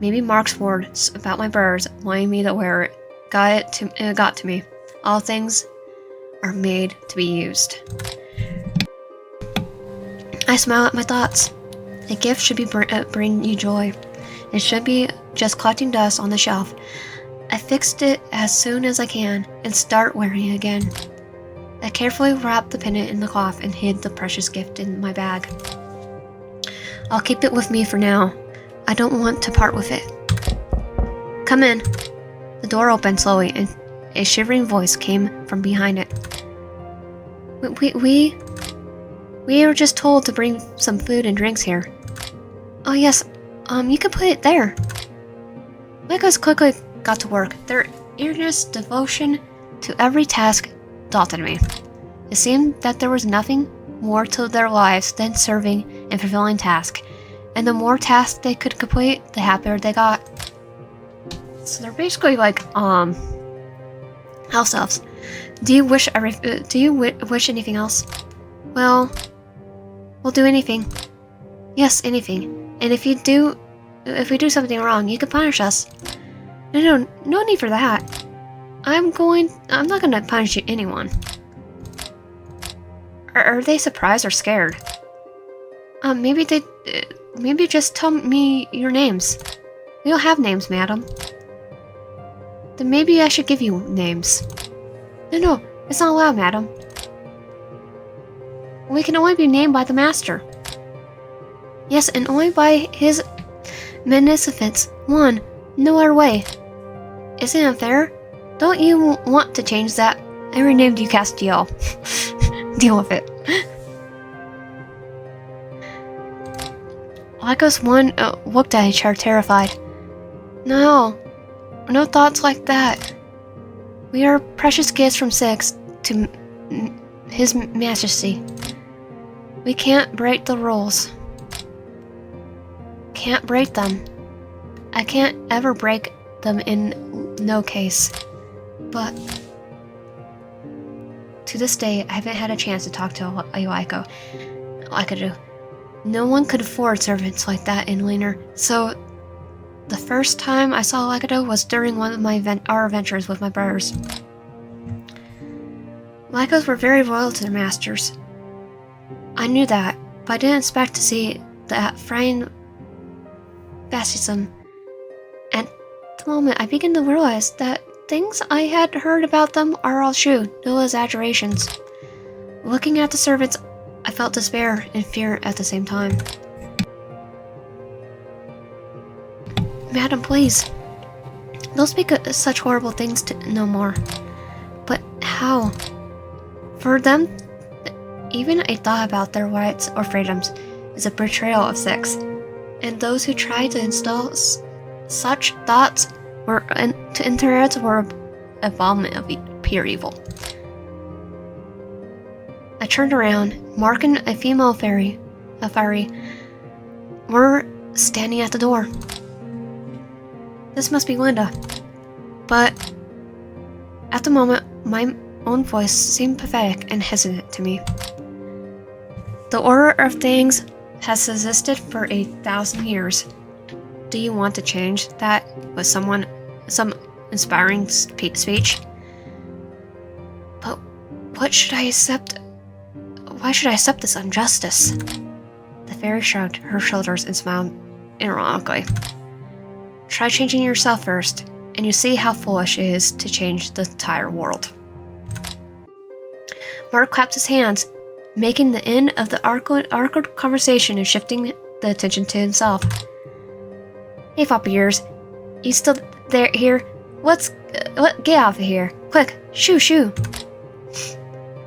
Maybe Mark's words about my brothers wanting me to wear it got to me. All things are made to be used. I smile at my thoughts. A gift should bring you joy. It should be just collecting dust on the shelf. I fixed it as soon as I can and start wearing it again. I carefully wrapped the pendant in the cloth and hid the precious gift in my bag. I'll keep it with me for now. I don't want to part with it. Come in. The door opened slowly and a shivering voice came from behind it. We were just told to bring some food and drinks here. Oh yes, you can put it there. Micah's quickly got to work. Their eagerness, devotion to every task daunted me. It seemed that there was nothing more to their lives than serving and fulfilling tasks, and the more tasks they could complete, the happier they got. So they're basically like house elves. Do you wish anything else? Well, we'll do anything. Yes, anything. And if we do something wrong, you can punish us. No need for that. I'm not gonna punish anyone. Are they surprised or scared? Maybe just tell me your names. We don't have names, madam. Then maybe I should give you names. No, it's not allowed, madam. We can only be named by the master. Yes, and only by his magnificence. No other way. Isn't it unfair? Don't you want to change that? I renamed you Castiel. Deal with it. Lycos looked at each other terrified. No thoughts like that. We are precious gifts from Six to His Majesty. We can't break the rules. Can't break them. I can't ever break them in no case. But to this day, I haven't had a chance to talk to Lyco. Like I do. No one could afford servants like that in Leaner, so the first time I saw Lyco was during one of our adventures with my brothers. Lycos were very loyal to their masters. I knew that, but I didn't expect to see that frightening baptism. At the moment, I began to realize that things I had heard about them are all true, no exaggerations. Looking at the servants, I felt despair and fear at the same time. Madam, please. Don't speak such horrible things no more. But how? For them, even a thought about their rights or freedoms is a betrayal of Six, and those who try to install such thoughts to interact were abomination of pure evil. I turned around. Mark and a female fairy, were standing at the door. This must be Linda. But at the moment, my own voice seemed pathetic and hesitant to me. The order of things has existed for 1,000 years. Do you want to change that with some inspiring speech? But what should I accept? Why should I accept this injustice? The fairy shrugged her shoulders and smiled ironically. Try changing yourself first, and you see how foolish it is to change the entire world. Mark clapped his hands, making the end of the awkward conversation and shifting the attention to himself. Hey, floppy ears, you still here? Get off of here, quick! Shoo!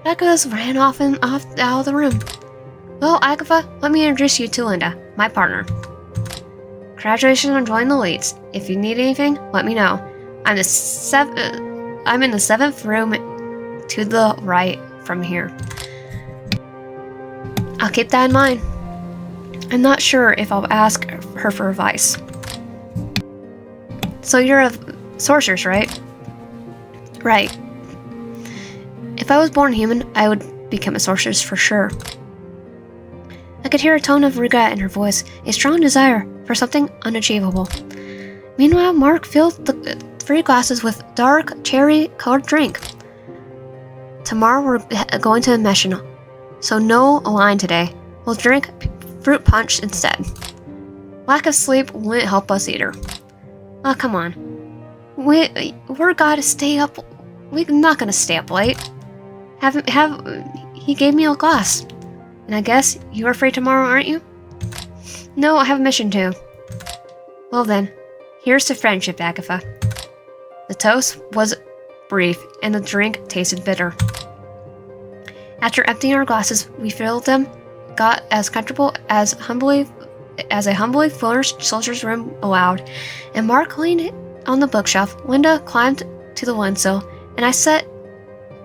Lycos ran off out of the room. Well, Agatha, let me introduce you to Linda, my partner. Congratulations on joining the Leads. If you need anything, let me know. I'm in the 7th room to the right from here. I'll keep that in mind. I'm not sure if I'll ask her for advice. So you're a sorceress, right? Right. If I was born human, I would become a sorceress for sure. I could hear a tone of regret in her voice, a strong desire for something unachievable. Meanwhile, Mark filled the 3 glasses with dark, cherry-colored drink. Tomorrow we're going to a mission, so no wine today. We'll drink fruit punch instead. Lack of sleep wouldn't help us either. Oh, come on. we're gotta stay up. We're not gonna stay up late. He gave me a glass. And I guess you're free tomorrow, aren't you? No, I have a mission too. Well then, here's to friendship, Agatha. The toast was brief, and the drink tasted bitter. After emptying our glasses, we filled them, got as comfortable as a humbly furnished soldier's room allowed, and Mark leaned on the bookshelf. Linda climbed to the windowsill, and I sat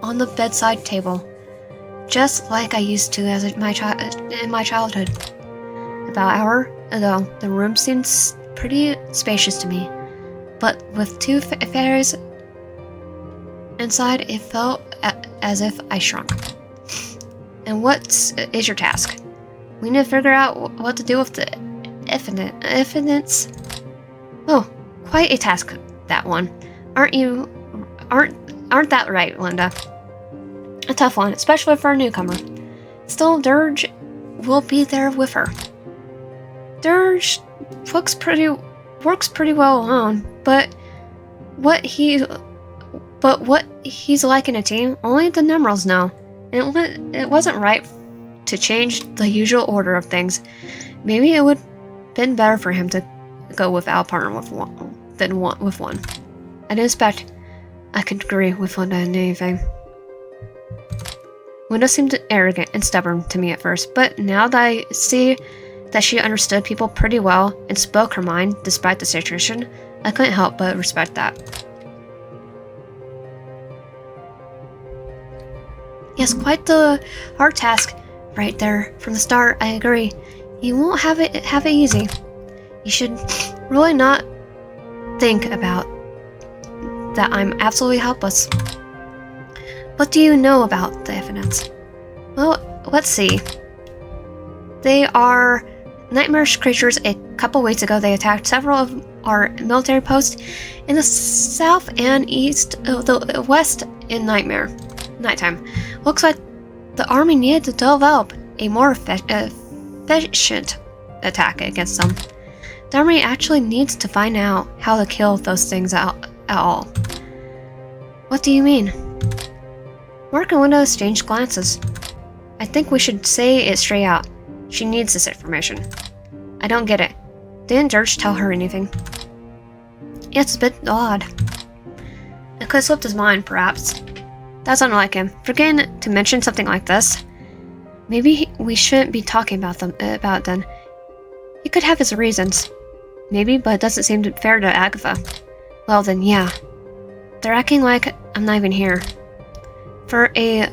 on the bedside table, just like I used to in my childhood. About an hour ago, the room seemed pretty spacious to me, but with two fairies inside, it felt as if I shrunk. And what is your task? We need to figure out what to do with the evidence. Oh, quite a task, that one. Aren't that right, Linda? A tough one, especially for a newcomer. Still, Dirge will be there with her. Dirge works pretty well alone, but what he's like in a team, only the Nemerals know. And it wasn't right to change the usual order of things. Maybe it would have been better for him to go without a partner with one. I didn't expect I could agree with Linda in anything. Linda seemed arrogant and stubborn to me at first, but now that I see that she understood people pretty well and spoke her mind despite the situation, I couldn't help but respect that. Yes, quite the hard task right there from the start, I agree. You won't have it easy. You should really not think about that I'm absolutely helpless. What do you know about the evidence? Well, let's see. They are nightmarish creatures. A couple weeks ago, they attacked several of our military posts in the south and the west in nighttime. Looks like the army needed to develop a more efficient attack against them. The army actually needs to find out how to kill those things at all. What do you mean? Mark and Linda exchanged glances. I think we should say it straight out. She needs this information. I don't get it. Didn't Dirge tell her anything? Yeah, it's a bit odd. It could have slipped his mind, perhaps. That's unlike him. Forgetting to mention something like this. Maybe we shouldn't be talking about then. He could have his reasons. Maybe, but it doesn't seem fair to Agatha. Well then, yeah. They're acting like I'm not even here. For a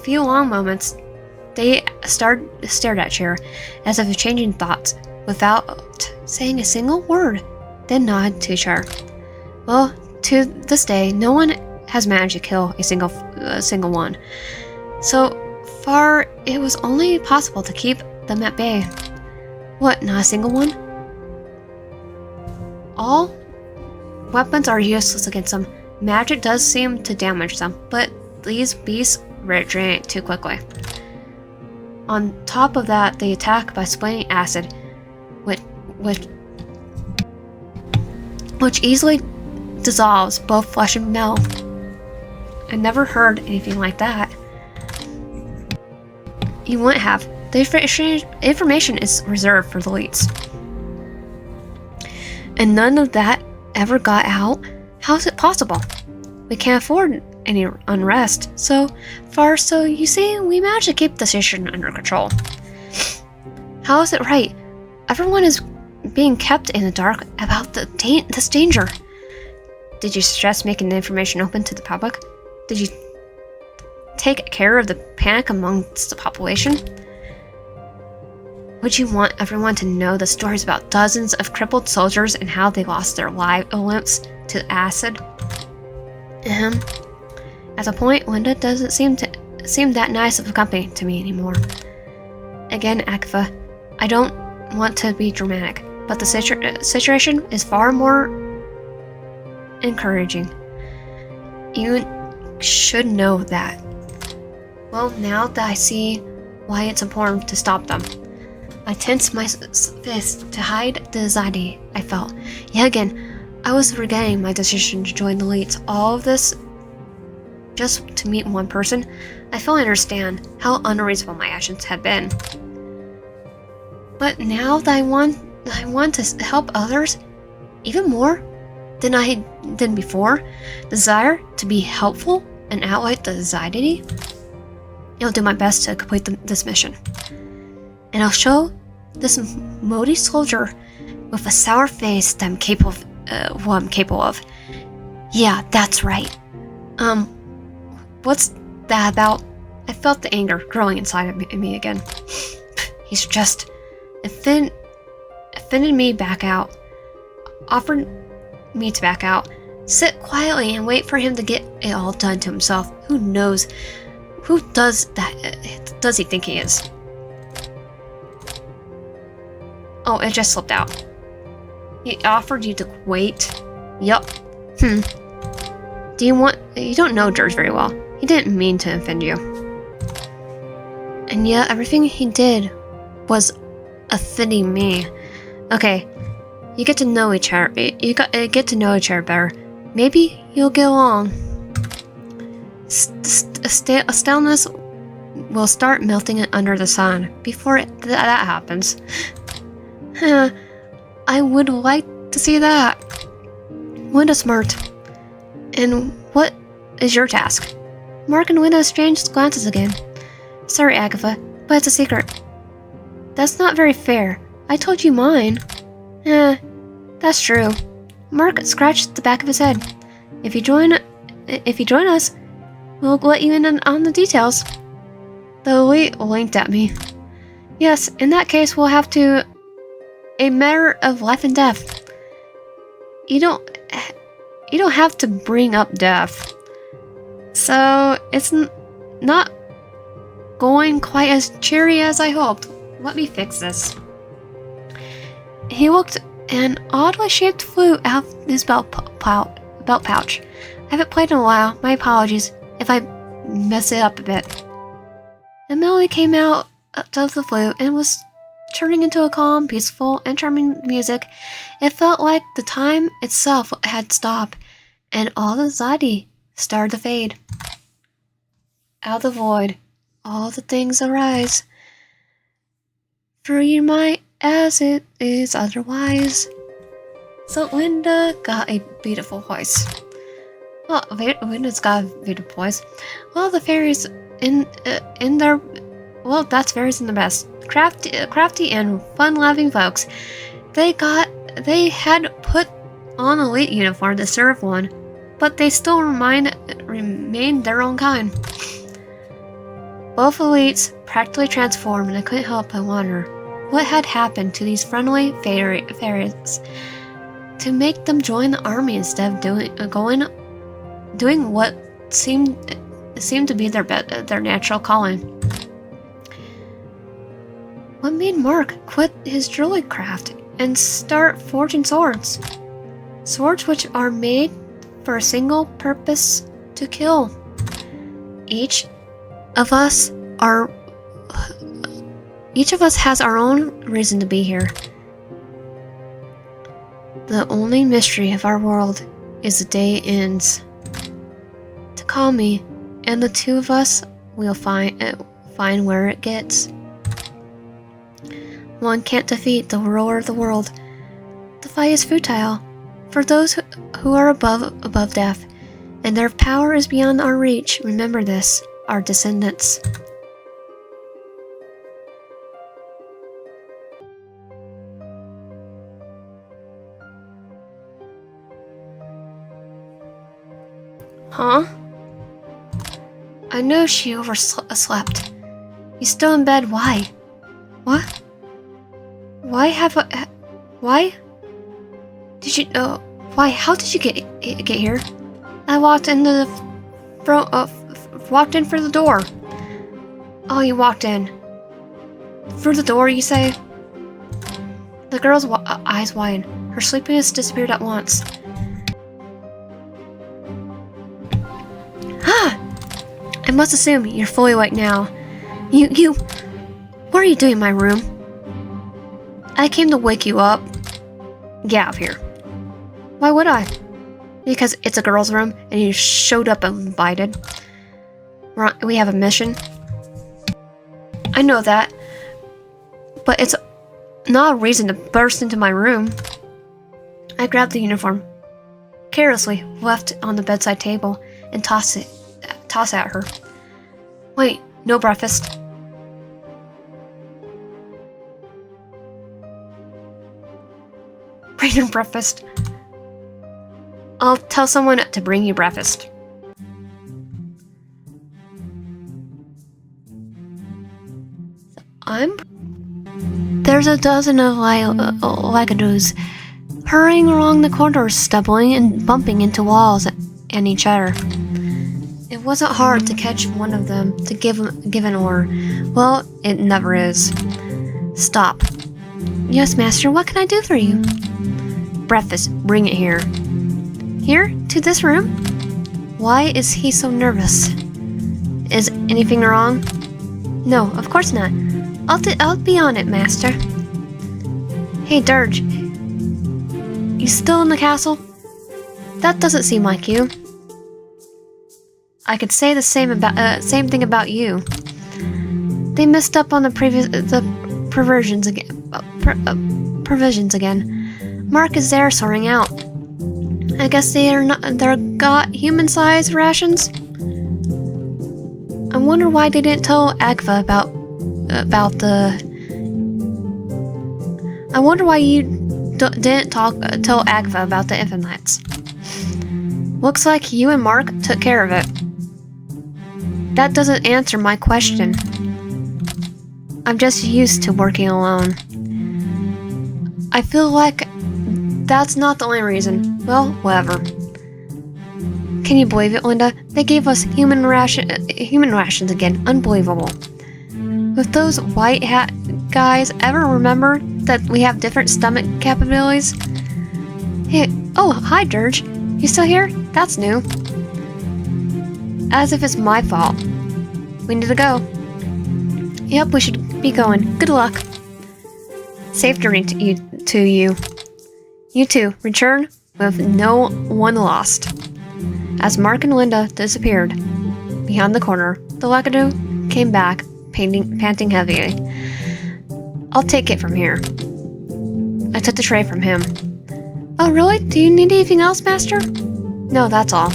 few long moments, they stared at her, as if changing thoughts, without saying a single word, then nodded to her. Well, to this day, no one has managed to kill a single one. So far, it was only possible to keep them at bay. What, not a single one? All weapons are useless against them. Magic does seem to damage them, but these beasts regenerate too quickly. On top of that, they attack by splitting acid, which easily dissolves both flesh and metal. I never heard anything like that. You wouldn't have. The information is reserved for the elites. And none of that ever got out? How is it possible? We can't afford any unrest. So you see, we managed to keep the situation under control. How is it right? Everyone is being kept in the dark about this danger. Did you suggest making the information open to the public? Did you take care of the panic amongst the population? Would you want everyone to know the stories about dozens of crippled soldiers and how they lost their limbs to acid? At the point, Linda doesn't seem that nice of a company to me anymore. Again, Agatha, I don't want to be dramatic, but the situation is far more encouraging. You should know that. Well, now that I see why it's important to stop them, I tensed my fist to hide the anxiety I felt. Yet again, I was regretting my decision to join the elites. All of this just to meet one person. I fully understand how unreasonable my actions had been. But now that I want to help others even more than before, desire to be helpful and outweigh the anxiety. I'll do my best to complete this mission. And I'll show this moody soldier with a sour face that I'm capable of, what I'm capable of. Yeah, that's right. What's that about? I felt the anger growing inside of me again. He's just offended me back out. Offered me to back out. Sit quietly and wait for him to get it all done to himself. Who knows? Who does he think he is? Oh, it just slipped out. He offered you to wait? Yup. You don't know George very well. He didn't mean to offend you. And yet, everything he did was offending me. Okay, you get to know each other. You get to know each other better. Maybe you'll get along. Stillness will start melting under the sun before that happens. I would like to see that. Winda smirked. And what is your task? Mark and Winda exchanged glances again. Sorry, Agatha, but it's a secret. That's not very fair. I told you mine. That's true. Mark scratched the back of his head. If you join us, we'll let you in on the details. The elite winked at me. Yes, in that case, we'll have to... A matter of life and death. You don't have to bring up death. So, it's not going quite as cheery as I hoped. Let me fix this. He looked an oddly shaped flute out of his belt pouch. I haven't played in a while. My apologies if I mess it up a bit. The melody came out of the flute and was turning into a calm, peaceful, and charming music. It felt like the time itself had stopped, and all the anxiety started to fade. Out of the void, all the things arise. Free your mind as it is otherwise. So Winda got a beautiful voice. Well, Winda's got a beautiful voice. Well, the fairies in their... Well, that's fairies in the best. Crafty and fun-loving folks. They had put on an elite uniform to serve one, but they still remained their own kind. Both elites practically transformed, and I couldn't help but wonder what had happened to these friendly fairies to make them join the army instead of doing what seemed to be their natural calling. What made Mark quit his jewelry craft and start forging swords? Swords which are made for a single purpose: to kill. Each of us has our own reason to be here. The only mystery of our world is the day it ends. To call me, and the two of us will find where it gets. One can't defeat the ruler of the world. The fight is futile for those who are above death, and their power is beyond our reach. Remember this, our descendants. Huh? I know she overslept. You're still in bed. Why? What? Why did you know? Why? How did you get here? I walked in the walked in through the door. Oh, you walked in through the door, you say? The girl's eyes widened. Her sleepiness disappeared at once. I must assume you're fully awake now. You. What are you doing in my room? I came to wake you up. Get out of here. Why would I? Because it's a girl's room and you showed up uninvited. We have a mission. I know that. But it's not a reason to burst into my room. I grabbed the uniform, carelessly left on the bedside table, and tossed it at her. Wait, no breakfast. Bring your breakfast. I'll tell someone to bring you breakfast. There's a dozen of wackadoos hurrying along the corridors, stumbling and bumping into walls and each other. It wasn't hard to catch one of them to give an order. Well, it never is. Stop. Yes, master, what can I do for you? Breakfast, bring it here. Here? To this room? Why is he so nervous? Is anything wrong? No, of course not. I'll be on it, master. Hey, Dirge. You still in the castle? That doesn't seem like you. I could say the same thing about you. They messed up on the provisions again. Mark is there sorting out. I guess they're got human-sized rations. I wonder why they didn't tell Arkhe about the. I wonder why you didn't tell Arkhe about the infinites. Looks like you and Mark took care of it. That doesn't answer my question. I'm just used to working alone. I feel like that's not the only reason. Well, whatever. Can you believe it, Linda? They gave us human rations again. Unbelievable. If those white hat guys ever remember that we have different stomach capabilities? Hey, oh, hi, Dirge. You still here? That's new. As if it's my fault. We need to go. Yep, we should be going. Good luck. Safe journey to you. You two, return with no one lost. As Mark and Linda disappeared behind the corner, the wackadoo came back, panting heavily. I'll take it from here. I took the tray from him. Oh, really? Do you need anything else, Master? No, that's all.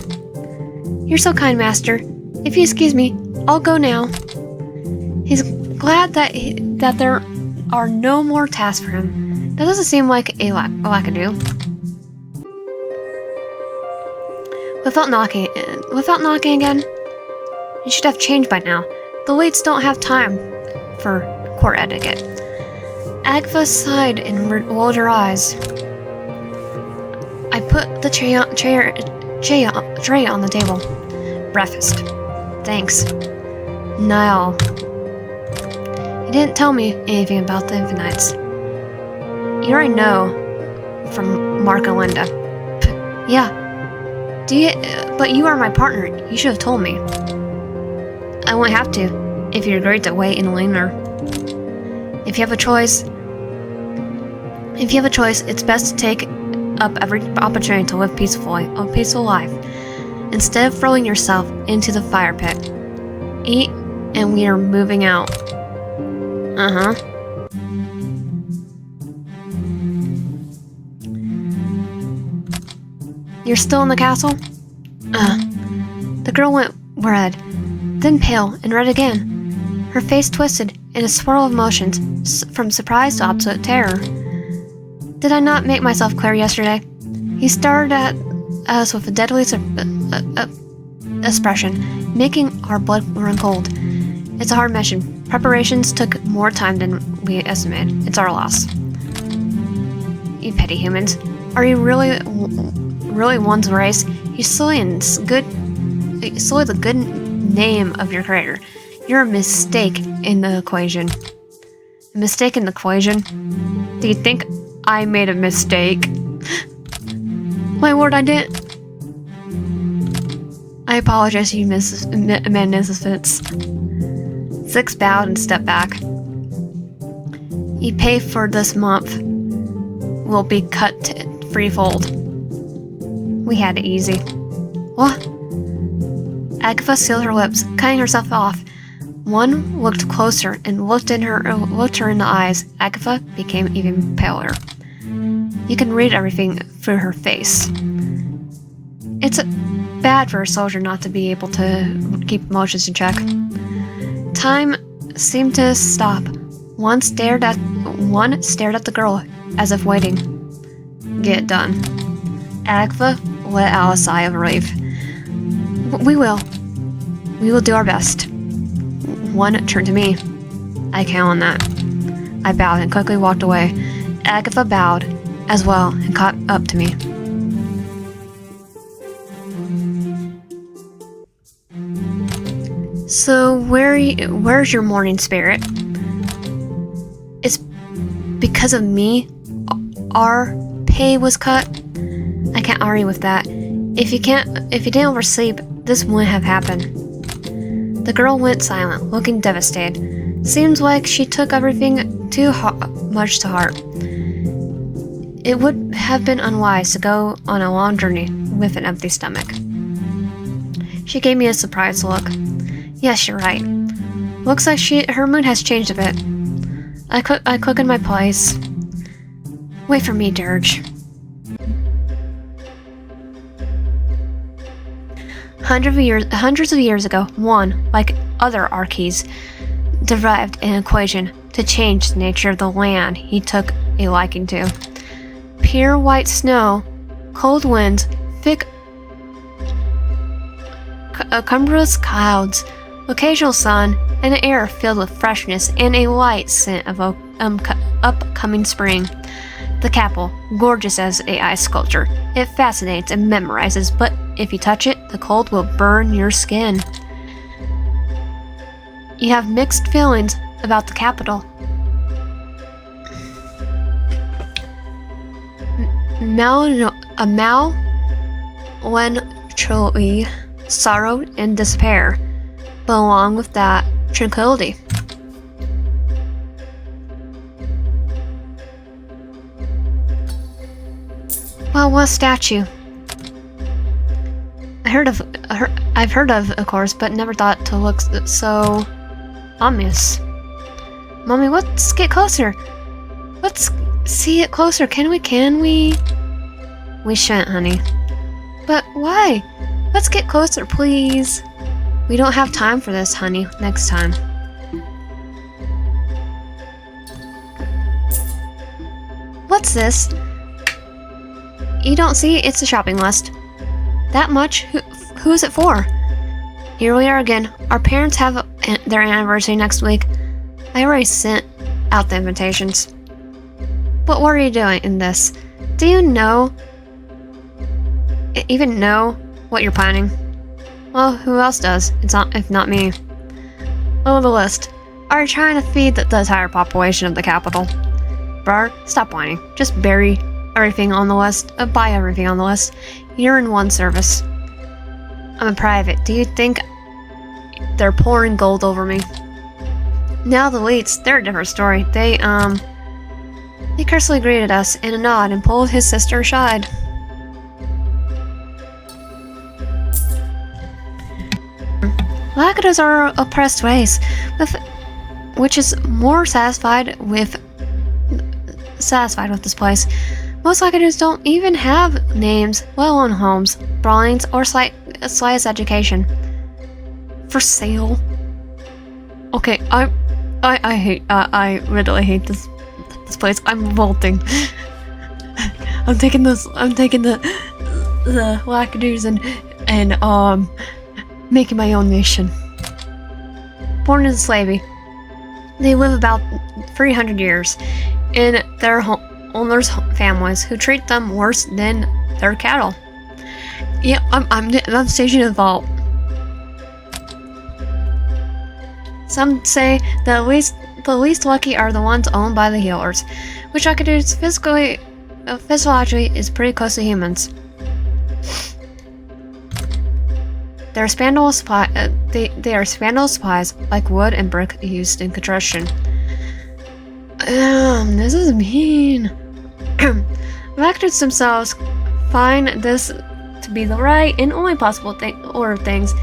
You're so kind, Master. If you excuse me, I'll go now. He's glad that there are no more tasks for him. That doesn't seem like a wackadoo. Without knocking again? You should have changed by now. The Waits don't have time for court etiquette. Arkhe sighed and rolled her eyes. I put the tray on the table. Breakfast. Thanks. Niall. He didn't tell me anything about the infinites. You already know from Mark and Linda. Yeah. But you are my partner. You should have told me. I won't have to, if you agreed to wait and linger. If you have a choice, it's best to take up every opportunity to live a peaceful life, instead of throwing yourself into the fire pit. Eat, and we are moving out. Uh-huh. You're still in the castle? The girl went red, then pale, and red again. Her face twisted in a swirl of emotions, from surprise to absolute terror. Did I not make myself clear yesterday? He stared at us with a deadly expression, making our blood run cold. It's a hard mission. Preparations took more time than we estimated. It's our loss. You petty humans. Are you really one's race? You sully the good name of your creator. You're a mistake in the equation. A mistake in the equation? Do you think I made a mistake? My word, I didn't. I apologize, you misfits. Six bowed and stepped back. You pay for this month will be cut threefold. We had it easy. What? Agatha sealed her lips, cutting herself off. One looked closer and looked her in the eyes. Agatha became even paler. You can read everything through her face. It's bad for a soldier not to be able to keep emotions in check. Time seemed to stop. One stared at the girl, as if waiting. Get it done. Agatha let out a sigh of relief. We will do our best. One turned to me. I count on that. I bowed and quickly walked away. Agatha bowed as well and caught up to me. So where's your morning spirit? It's because of me our pay was cut. I can't argue with that. If you didn't oversleep, this wouldn't have happened. The girl went silent, looking devastated. Seems like she took everything too much to heart. It would have been unwise to go on a long journey with an empty stomach. She gave me a surprised look. Yes, you're right. Looks like her mood has changed a bit. I click in my place. Wait for me, Dirge. Hundreds of years ago, one, like other Arkhes, derived an equation to change the nature of the land he took a liking to. Pure white snow, cold winds, thick cumbrous clouds, occasional sun, and an air filled with freshness and a light scent of upcoming spring. The capital, gorgeous as a ice sculpture. It fascinates and memorizes, but if you touch it, the cold will burn your skin. You have mixed feelings about the capital. Melancholy, sorrow, and despair, but along with that, tranquility. Well, what statue? I've heard of course, but never thought to look so ominous. Mommy, let's get closer. Let's see it closer. Can we? We shouldn't, honey. But why? Let's get closer, please. We don't have time for this, honey. Next time. What's this? You don't see? It's a shopping list. That much? Who is it for? Here we are again. Our parents have their anniversary next week. I already sent out the invitations. But what are you doing in this? Do you even know what you're planning? Well, who else does? If not me. Oh, the list. Are you trying to feed the entire population of the capital? Brar, stop whining. Just bury everything on the list. Buy everything on the list. You're in one service. I'm a private. Do you think they're pouring gold over me? Now the elites, they're a different story. They cursory greeted us in a nod and pulled his sister aside. Lakatos are oppressed race, which is more satisfied with this place. Most Lakatos don't even have names, let alone homes, brawlings, or slightest education. For sale. Okay, I really hate this place. I'm revolting. I'm taking the Lakatos and making my own nation. Born in slavery, they live about 300 years in their owners' families who treat them worse than their cattle. Yeah, I'm staging a vault. Some say that the least lucky are the ones owned by the healers, which Lakatos physiologically is pretty close to humans. They are spandrel supplies like wood and brick used in construction. This is mean. Lakatos themselves find this to be the right and only possible order of things.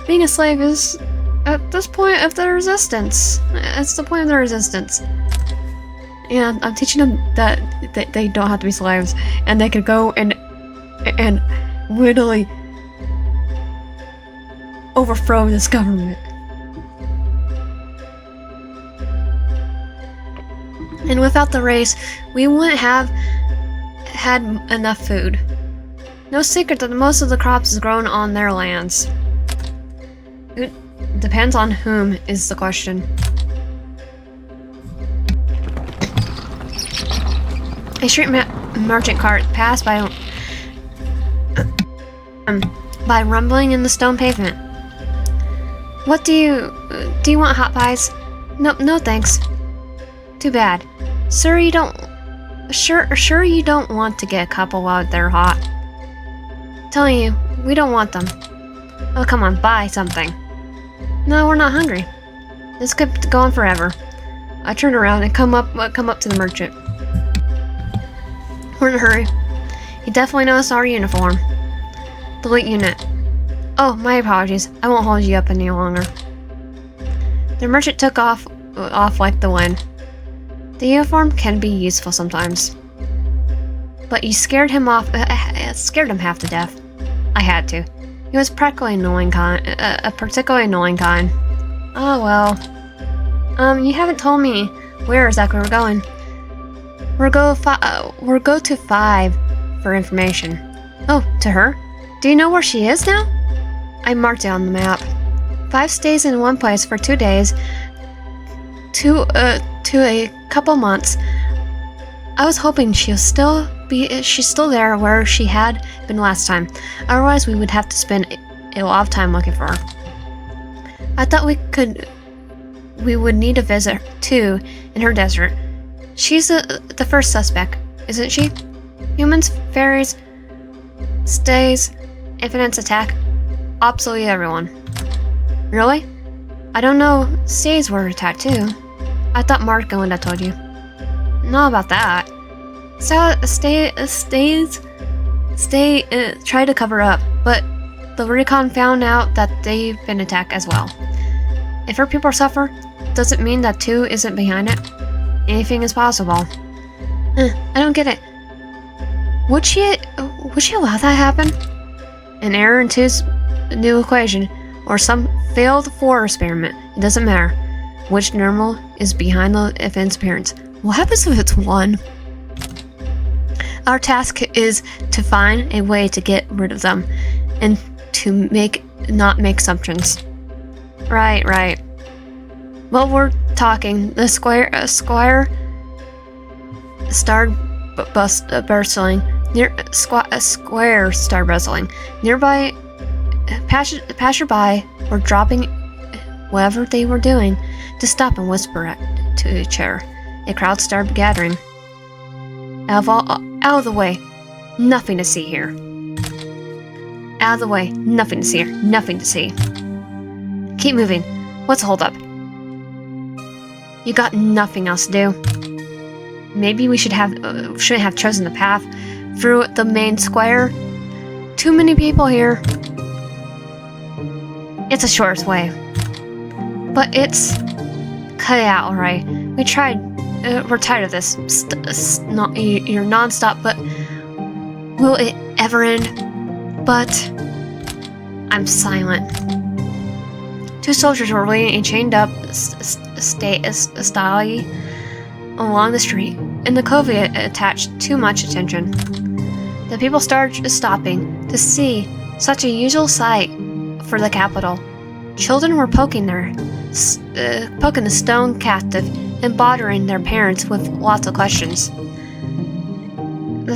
Being a slave is, at this point, of the resistance. It's the point of the resistance. And I'm teaching them that they don't have to be slaves, and they could go and literally overthrow this government. And without the race, we wouldn't have had enough food. No secret that most of the crops is grown on their lands. It depends on whom is the question. A street merchant cart passed by rumbling in the stone pavement. What do you want hot pies? No thanks. Too bad. Sir, you don't want to get a couple while they're hot. Telling you, we don't want them. Oh, come on, buy something. No, we're not hungry. This could go on forever. I turn around and come up to the merchant. We're in a hurry. He definitely noticed our uniform. The elite unit. Oh, my apologies. I won't hold you up any longer. The merchant took off like the wind. The uniform can be useful sometimes. But you scared him half to death. I had to. He was practically a particularly annoying kind. Oh well. You haven't told me where exactly we're going. We'll go to 5 for information. Oh, to her? Do you know where she is now? I marked it on the map. 5 stays in one place for 2 days to a couple months. I was hoping she's still there where she had been last time. Otherwise, we would have to spend a lot of time looking for her. I thought we would need a visit too in her desert. She's the first suspect, isn't she? Humans, fairies, stays, infinite attack, absolutely everyone. Really? I don't know. Stays were attacked too. I thought Mark and Linda told you. Know about that. So stays tried to cover up, but the recon found out that they've been attacked as well. If her people suffer, does it mean that 2 isn't behind it? Anything is possible. I don't get it. Would she allow that to happen? An error in 2's new equation, or some failed 4 experiment. It doesn't matter. Which normal is behind the event's appearance? What happens if it's 1? Our task is to find a way to get rid of them, and to not make assumptions. Right. While we're talking, the square started bustling. Square started bustling. Nearby, passerby were dropping whatever they were doing to stop and whisper to each other. A crowd started gathering. Out of the way. Nothing to see here. Out of the way. Nothing to see here. Nothing to see. Keep moving. What's the holdup? You got nothing else to do. Maybe we shouldn't have chosen the path through the main square. Too many people here. It's the shortest way. But it's... Cut it out, alright. We tried. We're tired of this. You're non-stop, but... Will it ever end? But... I'm silent. 2 soldiers were waiting and chained up style along the street, and the covey attached too much attention. The people started stopping to see such a usual sight for the capital. Children were poking the stone captive and bothering their parents with lots of questions. The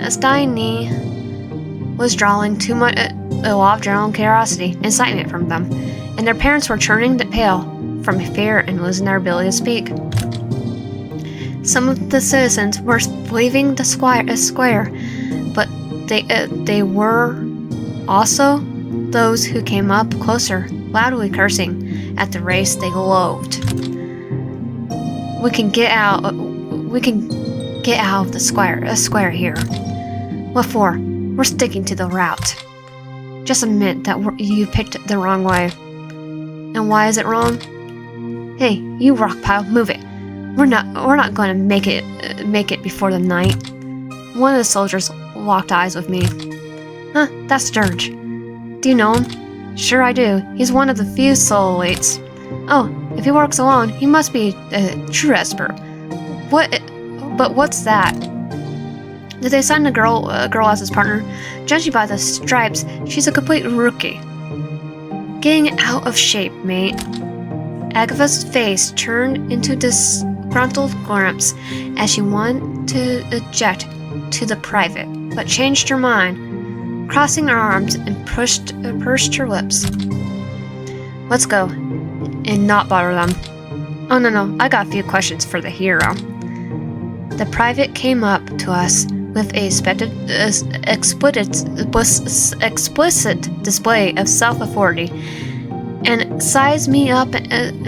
Steiny was drawing a lot of general curiosity and excitement from them, and their parents were turning pale from fear and losing their ability to speak. Some of the citizens were leaving the square, but they were also those who came up closer, loudly cursing at the race they loathed. We can get out of the square here. What for? We're sticking to the route. Just admit that you picked the wrong way. And why is it wrong? Hey, you rock pile, move it. We're not going to make it before the night. One of the soldiers locked eyes with me. Huh, that's Sturge. Do you know him? Sure I do. He's one of the few soul elites. Oh, if he works alone, he must be a true esper. But what's that? Did they assign a girl as his partner? Judging by the stripes, she's a complete rookie. Getting out of shape, mate. Agatha's face turned into disgruntled grumps as she wanted to eject to the private, but changed her mind, crossing her arms and pursed her lips. Let's go, and not bother them. Oh no, I got a few questions for the hero. The private came up to us with a explicit display of self-authority, and sized me up and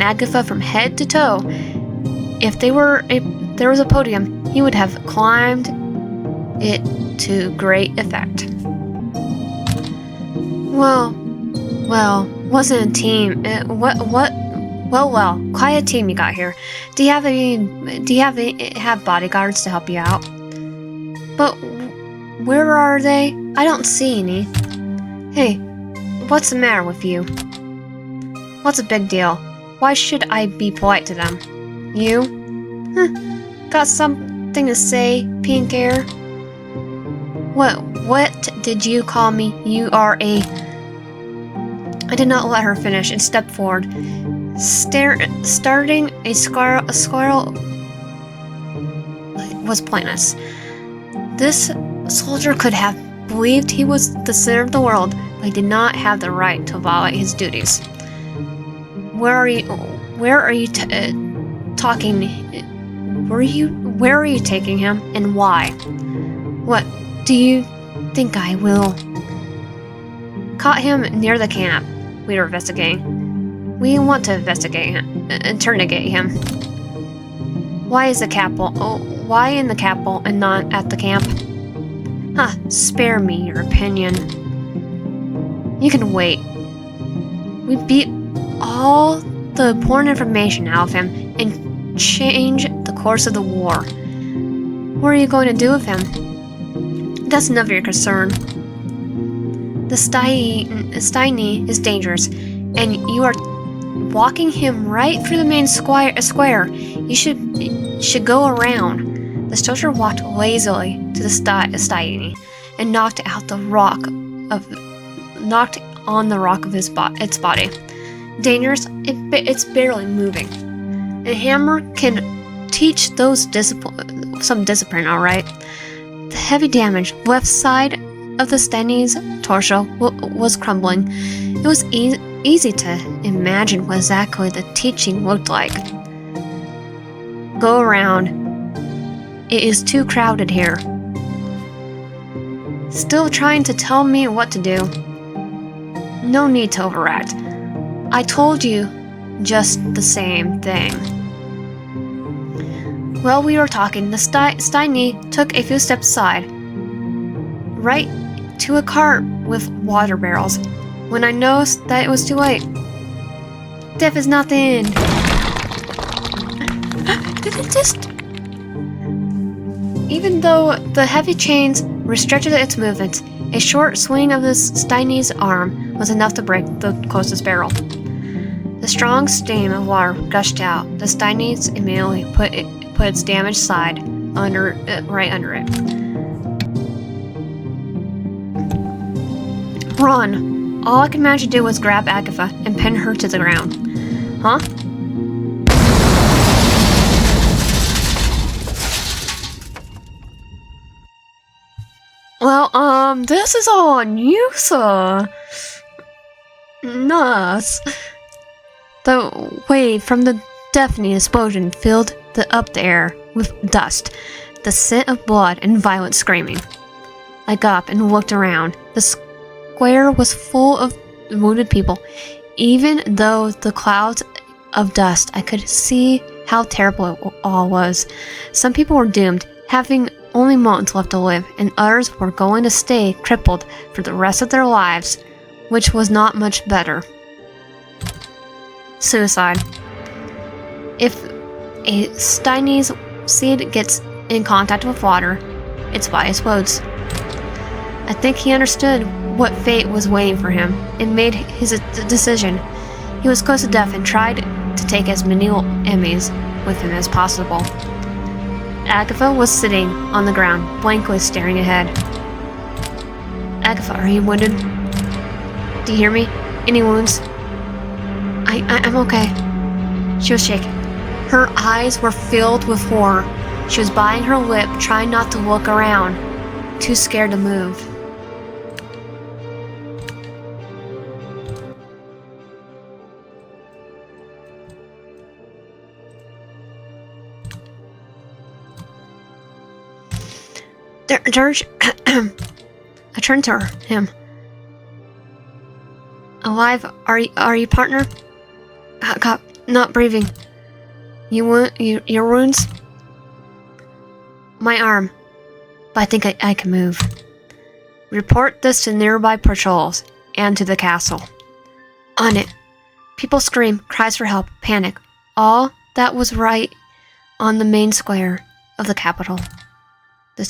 Agatha from head to toe. If there was a podium, he would have climbed it to great effect. Well, wasn't a team. Well, quite a team you got here. Do you have bodyguards to help you out? But where are they? I don't see any. Hey, what's the matter with you? What's a big deal? Why should I be polite to them? You? Got something to say, pink hair? What did you call me? You are a... I did not let her finish and stepped forward. Starting a squirrel was pointless. This soldier could have believed he was the center of the world, but he did not have the right to violate his duties. Where are you taking him, and why? What do you think I will? Caught him near the camp. We were investigating. We want to investigate him, interrogate him. Why in the capital and not at the camp? Spare me your opinion. You can wait. We beat all the important information out of him and change the course of the war. What are you going to do with him? That's none of your concern. The Steiny is dangerous, and you are walking him right through the main square. You should go around. The soldier walked lazily to the Steiny and knocked on the rock of its body. Dangerous, it's barely moving. A hammer can teach those some discipline, alright. The heavy damage left side of the Steiny's torso was crumbling. It was easy to imagine what exactly the teaching looked like. Go around. It is too crowded here. Still trying to tell me what to do? No need to overact. I told you just the same thing. While we were talking, the Steiny took a few steps aside, right to a cart with water barrels. When I noticed that it was too late. Death is not the end. Did it just... Even though the heavy chains restricted its movements, a short swing of the Steiny's arm was enough to break the closest barrel. The strong stream of water gushed out. The Steiny's immediately put its damaged side right under it. Run! All I could manage to do was grab Agatha and pin her to the ground. Huh? Well, this is all on you, sir. Nice. The wave from the deafening explosion filled up the air with dust, the scent of blood and violent screaming. I got up and looked around. The square was full of wounded people. Even though the clouds of dust, I could see how terrible it all was. Some people were doomed, having only months left to live, and others were going to stay crippled for the rest of their lives, which was not much better. Suicide. If a Chinese seed gets in contact with water, its body explodes. I think he understood what fate was waiting for him and made his decision. He was close to death and tried to take as many enemies with him as possible. Agatha was sitting on the ground, blankly staring ahead. Agatha, are you wounded? Do you hear me? Any wounds? I'm okay. She was shaking. Her eyes were filled with horror. She was biting her lip, trying not to look around, too scared to move. Dirge, I turned to him. Alive? Are you partner? God, not breathing. Your wounds? My arm, but I think I can move. Report this to nearby patrols and to the castle. On it. People scream, cries for help, panic. All that was right on the main square of the capital. The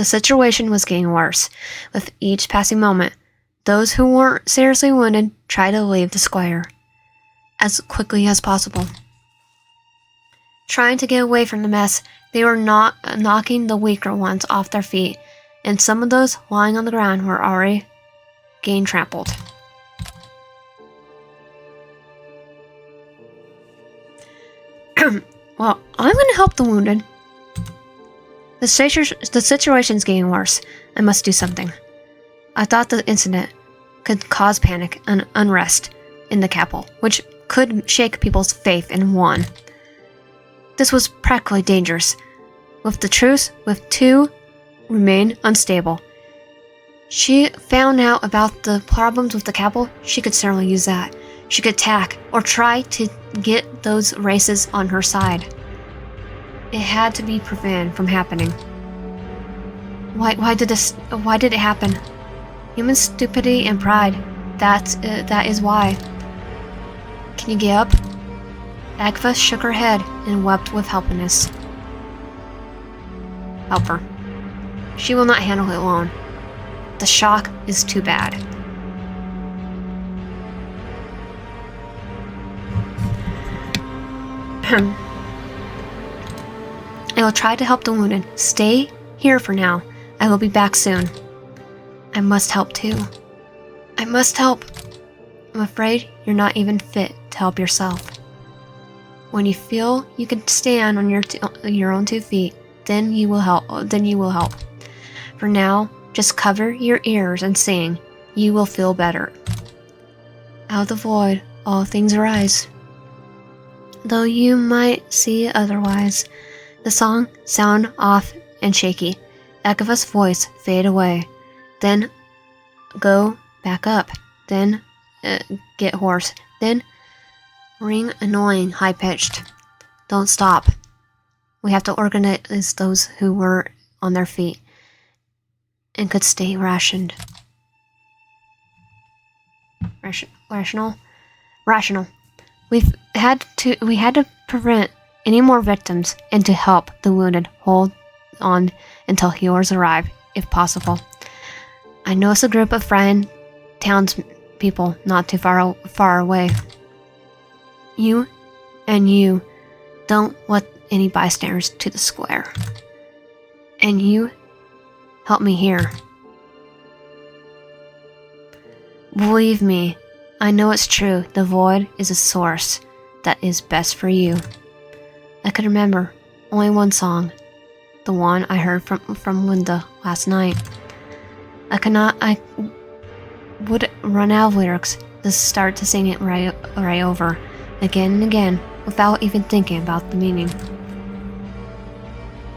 situation was getting worse. With each passing moment, those who weren't seriously wounded tried to leave the square as quickly as possible. Trying to get away from the mess, they were not knocking the weaker ones off their feet, and some of those lying on the ground were already getting trampled. Well, I'm going to help the wounded. The situation's getting worse. I must do something. I thought the incident could cause panic and unrest in the capital, which could shake people's faith in one. This was practically dangerous. With the truce, with two remain unstable. She found out about the problems with the capital. She could certainly use that. She could attack or try to get those races on her side. It had to be prevented from happening. Why did it happen? Human stupidity and pride. That is why. Can you get up? Agatha shook her head and wept with helplessness. Help her. She will not handle it alone. The shock is too bad. I will try to help the wounded. Stay here for now. I will be back soon. I must help too. I must help. I'm afraid you're not even fit to help yourself. When you feel you can stand on your own 2 feet, then you will help. For now, just cover your ears and sing. You will feel better. Out of the void, all things arise. Though you might see otherwise, the song sound off and shaky. Agatha's voice fade away, then go back up, then get hoarse, then ring annoying, high-pitched. Don't stop. We have to organize those who were on their feet and could stay rationed. Rational. We had to prevent any more victims and to help the wounded hold on until healers arrive, if possible. I know it's a group of friend townspeople not too far away. You don't let any bystanders to the square. And you help me here. Believe me, I know it's true. The void is a source that is best for you. I could remember only one song, the one I heard from Linda last night. I would run out of lyrics to start to sing it right over, again and again, without even thinking about the meaning.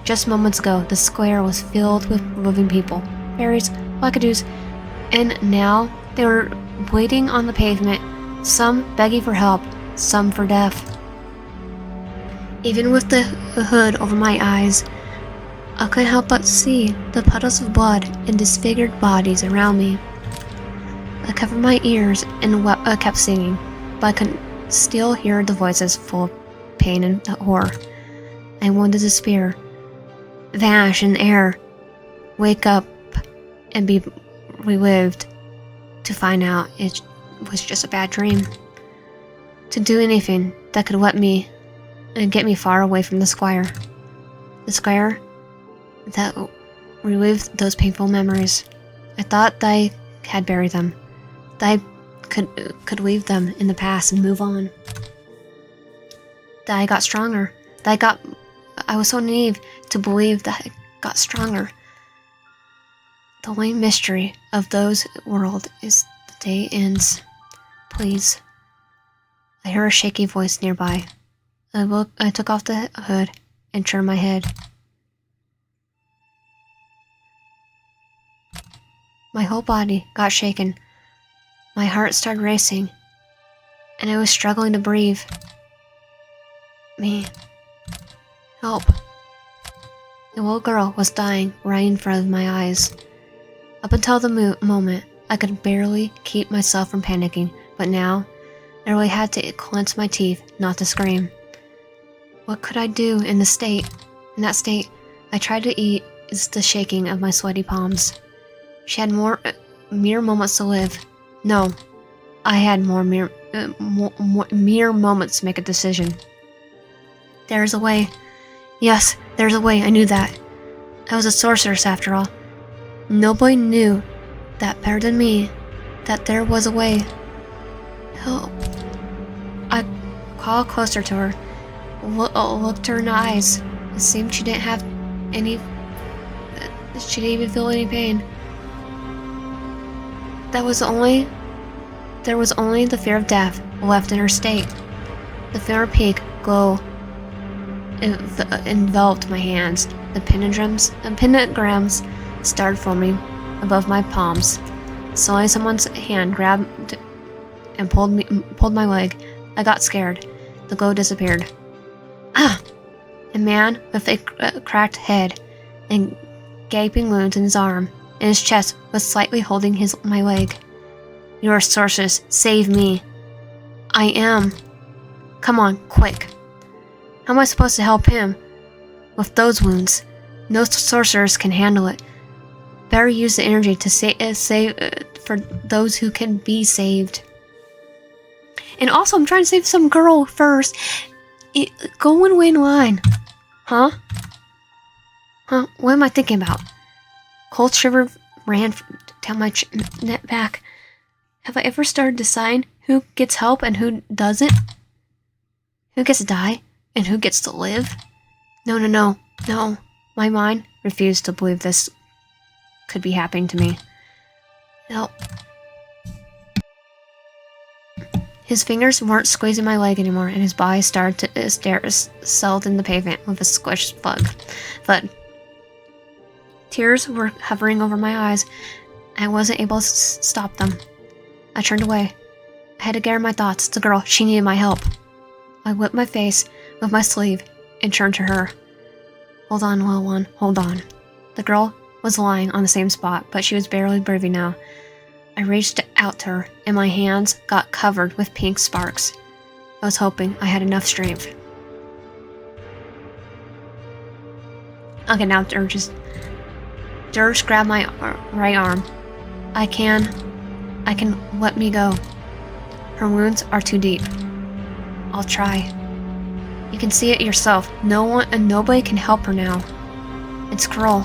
Just moments ago, the square was filled with living people, fairies, wackadoos, and now they were waiting on the pavement, some begging for help, some for death. Even with the hood over my eyes, I couldn't help but see the puddles of blood and disfigured bodies around me. I covered my ears and kept singing, but I could still hear the voices full of pain and horror. I wanted to despair, vanish in the air, wake up, and be relived, to find out it was just a bad dream. To do anything that could let me and get me far away from the Squire. The Squire that relived those painful memories. I thought that I had buried them, that I could leave them in the past and move on. That I got stronger. I was so naive to believe that I got stronger. The only mystery of those world is the day ends. Please. I heard a shaky voice nearby. I took off the hood and turned my head. My whole body got shaken. My heart started racing, and I was struggling to breathe. Me. Help. The little girl was dying right in front of my eyes. Up until the moment, I could barely keep myself from panicking, but now, I really had to clench my teeth not to scream. What could I do in that state? I tried to ease the shaking of my sweaty palms. She had mere moments to live. No, I had mere moments to make a decision. There's a way. Yes, there's a way. I knew that. I was a sorceress after all. Nobody knew that better than me, that there was a way. Help. I crawled closer to her, looked her in the eyes. It seemed she didn't have any. She didn't even feel any pain. There was only the fear of death left in her state. The fear of peak glow enveloped my hands. The pentagrams started forming above my palms. Suddenly someone's hand grabbed and pulled my leg. I got scared. The glow disappeared. Ah! A man with a cracked head and gaping wounds in his arm and his chest was slightly holding my leg. You're a sorceress. Save me. I am. Come on, quick. How am I supposed to help him with those wounds? No sorcerers can handle it. Better use the energy to save for those who can be saved. And also, I'm trying to save some girl first. Go and wait in line. Huh? What am I thinking about? Cold shiver ran down my neck back. Have I ever started deciding who gets help and who doesn't? Who gets to die and who gets to live? No. My mind refused to believe this could be happening to me. Help. His fingers weren't squeezing my leg anymore, and his body started to settled in the pavement with a squished thud. Tears were hovering over my eyes. I wasn't able to stop them. I turned away. I had to gather my thoughts. The girl, she needed my help. I whipped my face with my sleeve and turned to her. Hold on, little one. Hold on. The girl was lying on the same spot, but she was barely breathing now. I reached out to her, and my hands got covered with pink sparks. I was hoping I had enough strength. Okay, now Dirge grabbed my right arm. I can let me go. Her wounds are too deep. I'll try. You can see it yourself. Nobody can help her now. It's cruel.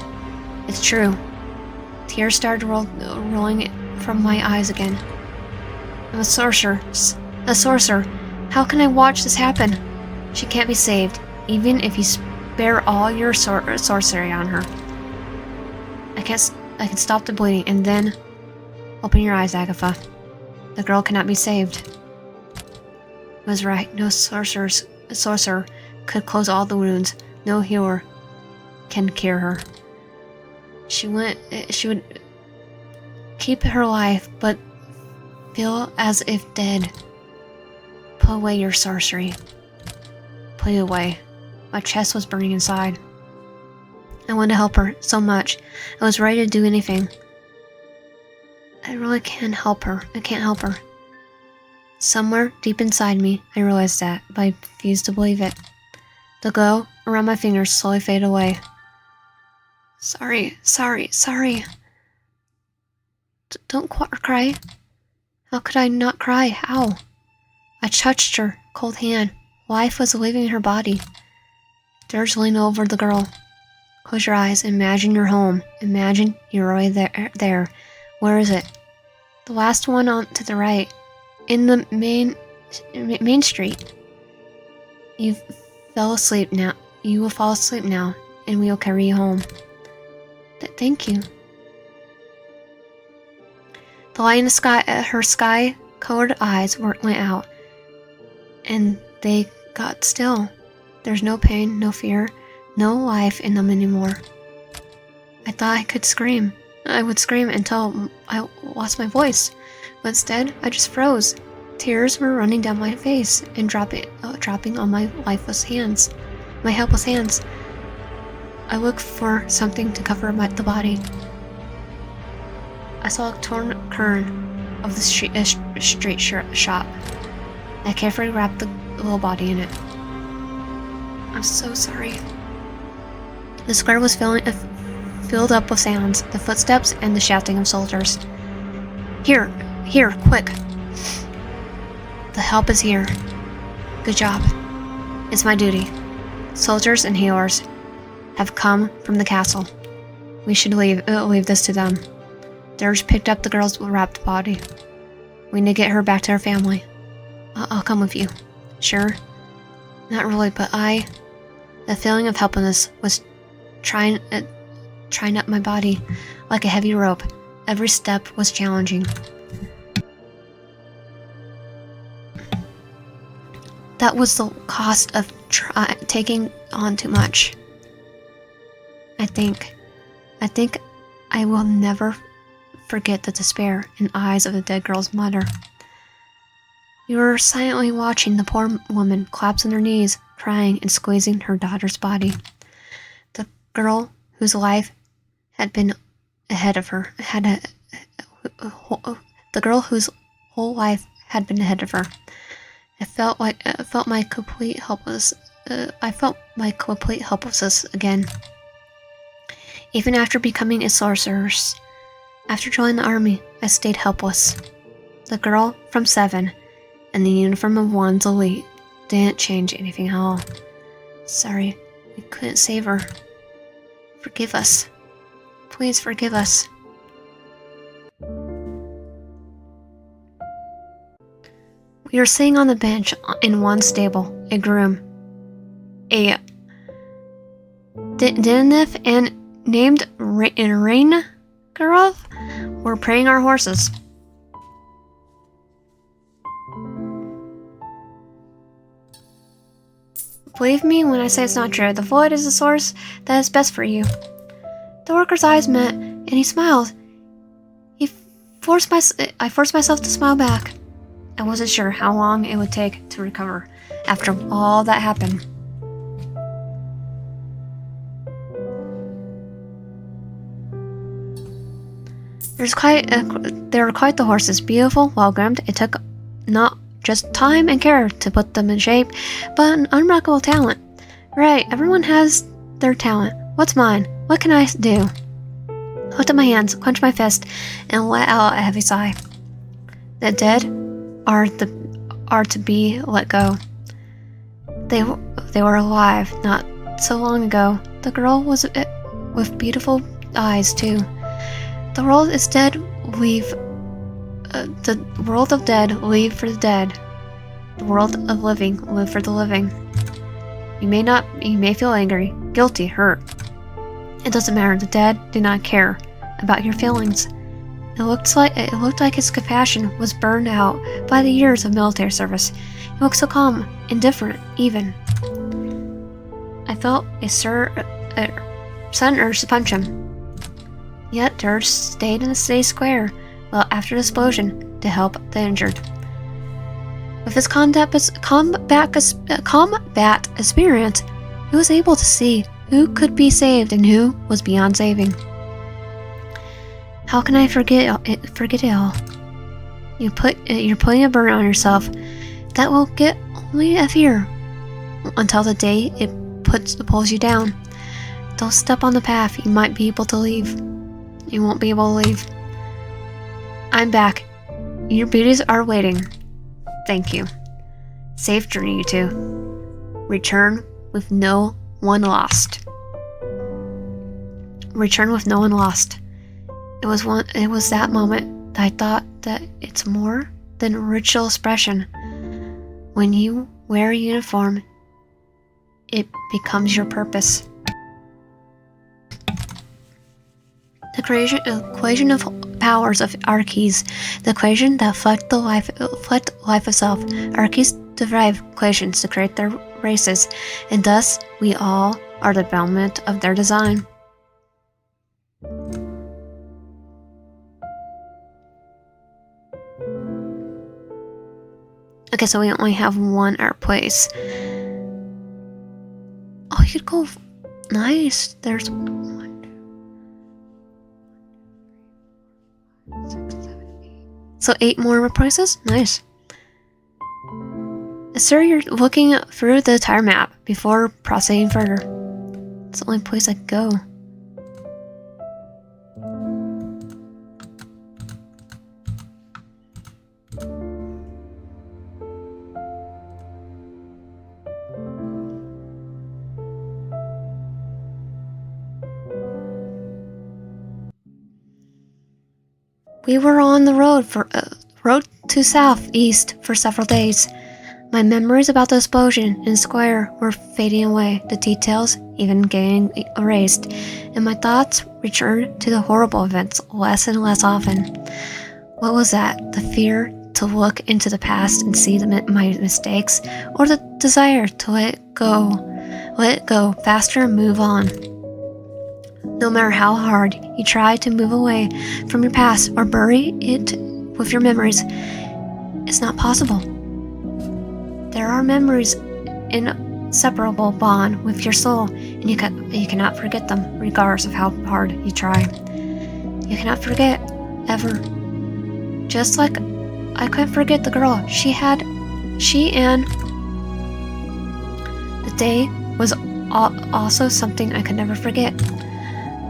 It's true. Tears started rolling from my eyes again. I'm a sorcerer. How can I watch this happen? She can't be saved, even if you spare all your sorcery on her. I can stop the bleeding, and then... Open your eyes, Agatha. The girl cannot be saved. I was right. No sorcerer could close all the wounds. No healer can cure her. She would keep her life, but feel as if dead. Put away your sorcery. Put it away. My chest was burning inside. I wanted to help her so much. I was ready to do anything. I really can't help her. I can't help her. Somewhere deep inside me, I realized that, but I refused to believe it. The glow around my fingers slowly faded away. Sorry. Don't cry. How could I not cry? How? I touched her cold hand. Life was leaving her body. Dirge leaned over the girl. Close your eyes. Imagine you're home. Imagine you're right there. Where is it? The last one on to the right. In the main street. You fell asleep now. You will fall asleep now, and we will carry you home. Thank you. The light in the sky, her sky-colored eyes went out, and they got still. There's no pain, no fear, no life in them anymore. I thought I could scream. I would scream until I lost my voice, but instead I just froze. Tears were running down my face and dropping on my helpless hands. I looked for something to cover the body. I saw a torn curtain of the street shop. I carefully wrapped the little body in it. I'm so sorry. The square was filled up with sounds, the footsteps and the shouting of soldiers. Here, quick. The help is here. Good job. It's my duty. Soldiers and healers have come from the castle. We should leave this to them. Dirge picked up the girl's wrapped body. We need to get her back to her family. I'll come with you. Sure? Not really, but the feeling of helplessness was trying up my body like a heavy rope. Every step was challenging. That was the cost of taking on too much. I think I will never forget the despair in the eyes of the dead girl's mother. We were silently watching the poor woman collapse on her knees, crying and squeezing her daughter's body. The girl whose life had been ahead of her the girl whose whole life had been ahead of her. I felt my complete helplessness again. Even after becoming a sorceress, after joining the army, I stayed helpless. The girl from 7 and the uniform of 1's elite didn't change anything at all. Sorry, we couldn't save her. Forgive us. Please forgive us. We were sitting on the bench in one stable, a groom, a Denif and named Raingarov were praying our horses. Believe me when I say it's not true. The void is the source that is best for you. The worker's eyes met, and he smiled. I forced myself to smile back. I wasn't sure how long it would take to recover after all that happened. They were quite the horses, beautiful, well-groomed. It took not just time and care to put them in shape, but an unremarkable talent. Right, everyone has their talent. What's mine? What can I do? I looked at my hands, clenched my fist, and let out a heavy sigh. The dead are to be let go. They were alive not so long ago. The girl was with beautiful eyes too. The world is dead. The world of dead leave for the dead. The world of living live for the living. You may feel angry, guilty, hurt. It doesn't matter. The dead do not care about your feelings. It looked like his compassion was burned out by the years of military service. He looked so calm, indifferent, even. I felt a sudden urge to punch him. Yet Dirge stayed in the city square after the explosion to help the injured. With his combat experience, he was able to see who could be saved and who was beyond saving. How can I forget it all? You're putting a burden on yourself that will get only heavier until the day it pulls you down. Don't step on the path you might be able to leave. You won't be able to leave. I'm back. Your beauties are waiting. Thank you. Safe journey, you two. Return with no one lost. Return with no one lost. It was that moment that I thought that it's more than a ritual expression. When you wear a uniform, it becomes your purpose. The equation of powers of Arkhes, the equation that reflect the life of self. Arkhes derive equations to create their races, and thus we all are the development of their design. Okay, so we only have one art place. Oh, you could go. Nice. There's 1, 2, 3, 4, 5, 6, 7, 8. So 8 more art places? Nice. Sir, you're looking through the entire map before proceeding further. It's the only place I could go. We were on the road to southeast for several days. My memories about the explosion in the square were fading away, the details even getting erased, and my thoughts returned to the horrible events less and less often. What was that? The fear to look into the past and see my mistakes, or the desire to let it go faster and move on? No matter how hard you try to move away from your past or bury it with your memories, it's not possible. There are memories inseparable bond with your soul, and you cannot forget them, regardless of how hard you try. You cannot forget, ever. Just like I couldn't forget the girl she and the day was also something I could never forget.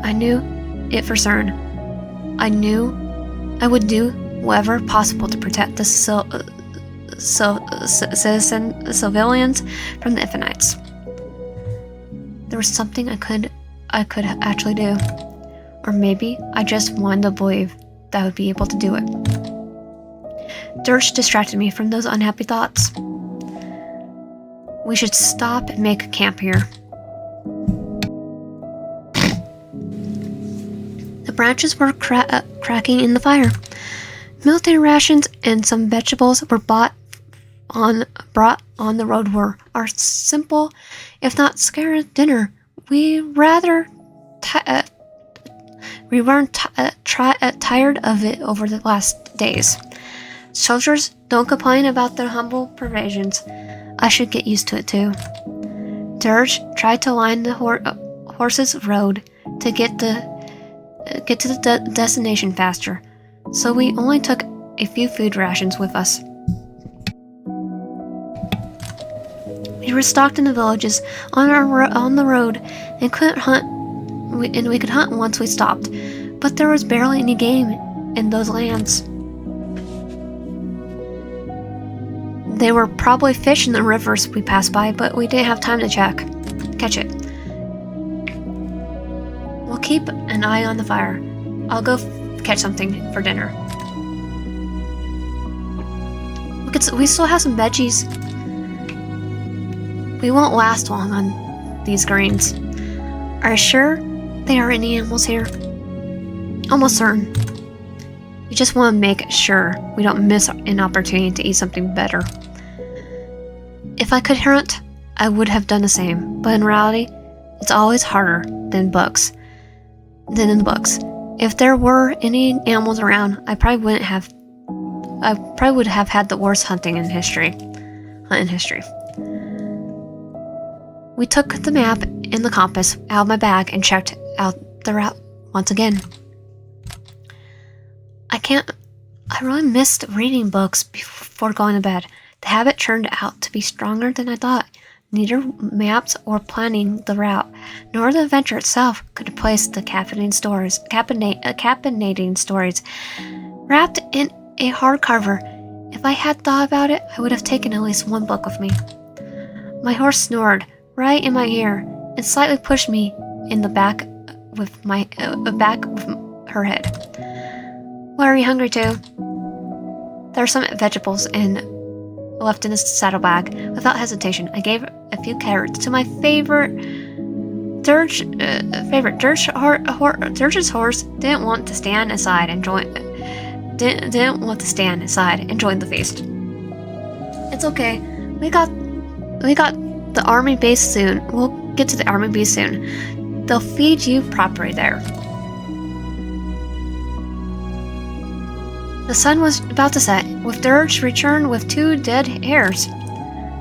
I knew it for certain. I knew I would do whatever possible to protect the civilians from the Infinites. There was something I could actually do, or maybe I just wanted to believe that I would be able to do it. Dirge distracted me from those unhappy thoughts. We should stop and make a camp here. The branches were cracking in the fire. Military rations and some vegetables were brought on the road were our simple, if not scary, dinner. We weren't tired of it over the last days. Soldiers don't complain about their humble provisions. I should get used to it too. Dirge tried to line the horse's road to get to the destination faster, so we only took a few food rations with us. We were stocked in the villages on the road and couldn't hunt. We could hunt once we stopped, but there was barely any game in those lands. They were probably fish in the rivers we passed by, but we didn't have time to catch it. We'll keep an eye on the fire. I'll go catch something for dinner. We still have some veggies. We won't last long on these greens. Are you sure there are any animals here? Almost certain. We just want to make sure we don't miss an opportunity to eat something better. If I could hunt, I would have done the same, but in reality, it's always harder than in the books. If there were any animals around, I probably would have had the worst hunting in history. We took the map in the compass out of my bag and checked out the route once again. I really missed reading books before going to bed. The habit turned out to be stronger than I thought. Neither maps or planning the route, nor the adventure itself could replace the captivating stories wrapped in a hardcover. If I had thought about it, I would have taken at least one book with me. My horse snored right in my ear and slightly pushed me in the back with her head. Well, are you hungry too? There are some vegetables left in his saddlebag. Without hesitation, I gave a few carrots to my favorite Dirge. Dirge's horse didn't want to stand aside and join the feast. It's okay. We got the army base soon. We'll get to the army base soon. They'll feed you properly there. The sun was about to set, with Dirge returned with 2 dead hares.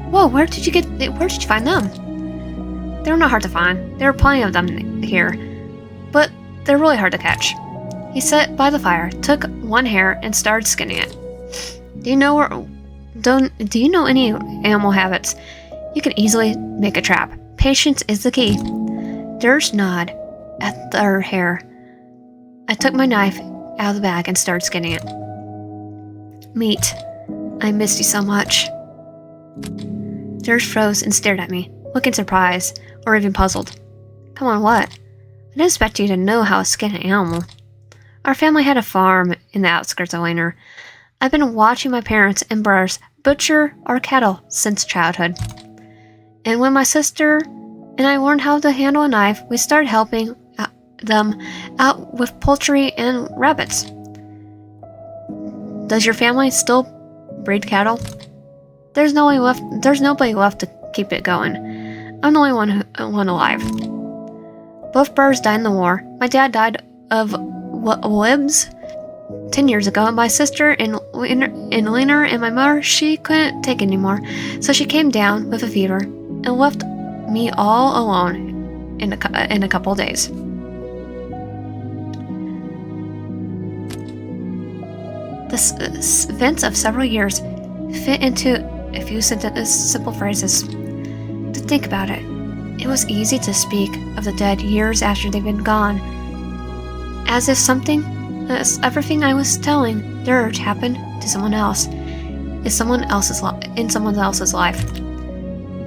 Whoa, where did you find them? They're not hard to find. There are plenty of them here, but they're really hard to catch. He sat by the fire, took one hare, and started skinning it. Do you know any animal habits? You can easily make a trap. Patience is the key. Dirge nodded at the hare. I took my knife out of the bag and started skinning it. Meat. I missed you so much. Dirge froze and stared at me, looking surprised, or even puzzled. Come on, what? I didn't expect you to know how to skin an animal. Our family had a farm in the outskirts of Laner. I've been watching my parents and brothers butcher our cattle since childhood. And when my sister and I learned how to handle a knife, we started helping them out with poultry and rabbits. Does your family still breed cattle? There's nobody left to keep it going. I'm the only one alive. Both brothers died in the war. My dad died of libs 10 years ago, and my sister in Leaner and my mother, she couldn't take it anymore, so she came down with a fever and left me all alone in a couple of days. The events of several years fit into a few simple phrases. To think about it, it was easy to speak of the dead years after they've been gone, as if everything I was telling Dirge happened to someone else, in someone else's life.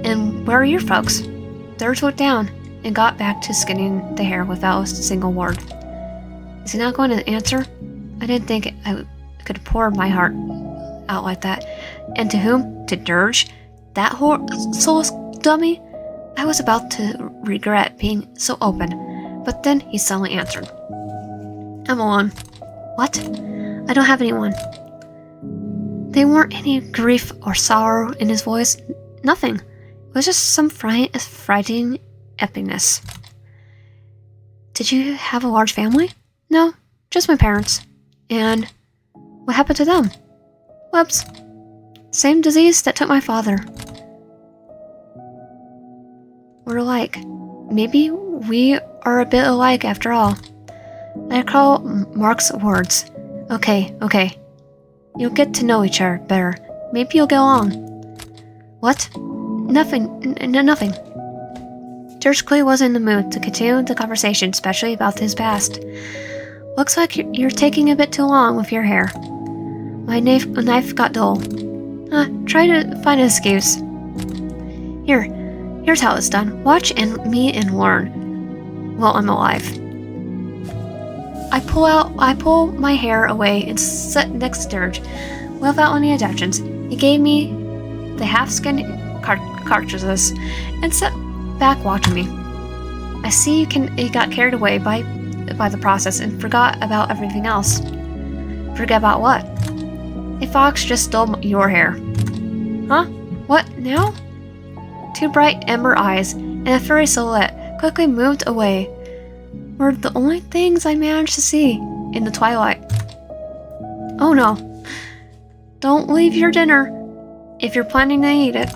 And where are your folks? Dirge looked down and got back to skinning the hare without a single word. Is he not going to answer? I didn't think I could pour my heart out like that. And to whom? To Dirge? That soulless dummy? I was about to regret being so open, but then he suddenly answered. I'm alone. What? I don't have anyone. There weren't any grief or sorrow in his voice. Nothing. It was just some frightening epicness. Did you have a large family? No, just my parents. And what happened to them? Whoops. Same disease that took my father. We're alike. Maybe we are a bit alike after all. I recall Mark's words. Okay. You'll get to know each other better. Maybe you'll get along. What? Nothing. Dirge clearly wasn't in the mood to continue the conversation, especially about his past. Looks like you're taking a bit too long with your hair. My knife got dull. Try to find an excuse. Here's how it's done. Watch me and learn. Well, I'm alive. I pull my hair away and sit next to Dirge, without any objections. He gave me the half-skinned cartridges and sat back watching me. I see he got carried away by the process and forgot about everything else. Forget about what? A fox just stole your hair. Huh? What now? 2 bright ember eyes and a furry silhouette quickly moved away were the only things I managed to see in the twilight. Oh no. Don't leave your dinner if you're planning to eat it.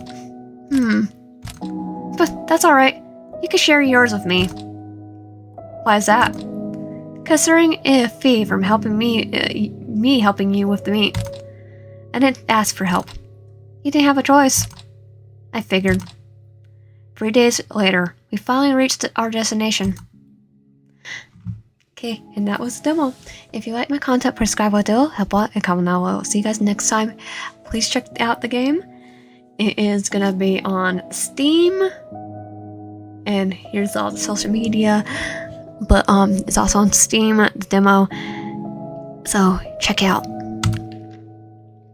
But that's alright. You can share yours with me. Why is that? Considering a fee from helping me helping you with the meat. I didn't ask for help. You didn't have a choice. I figured. 3 days later, we finally reached our destination. Okay, and that was the demo. If you like my content, please subscribe, help out, and comment down below. See you guys next time. Please check out the game. It is gonna be on Steam. And here's all the social media. But it's also on Steam, the demo. So check out.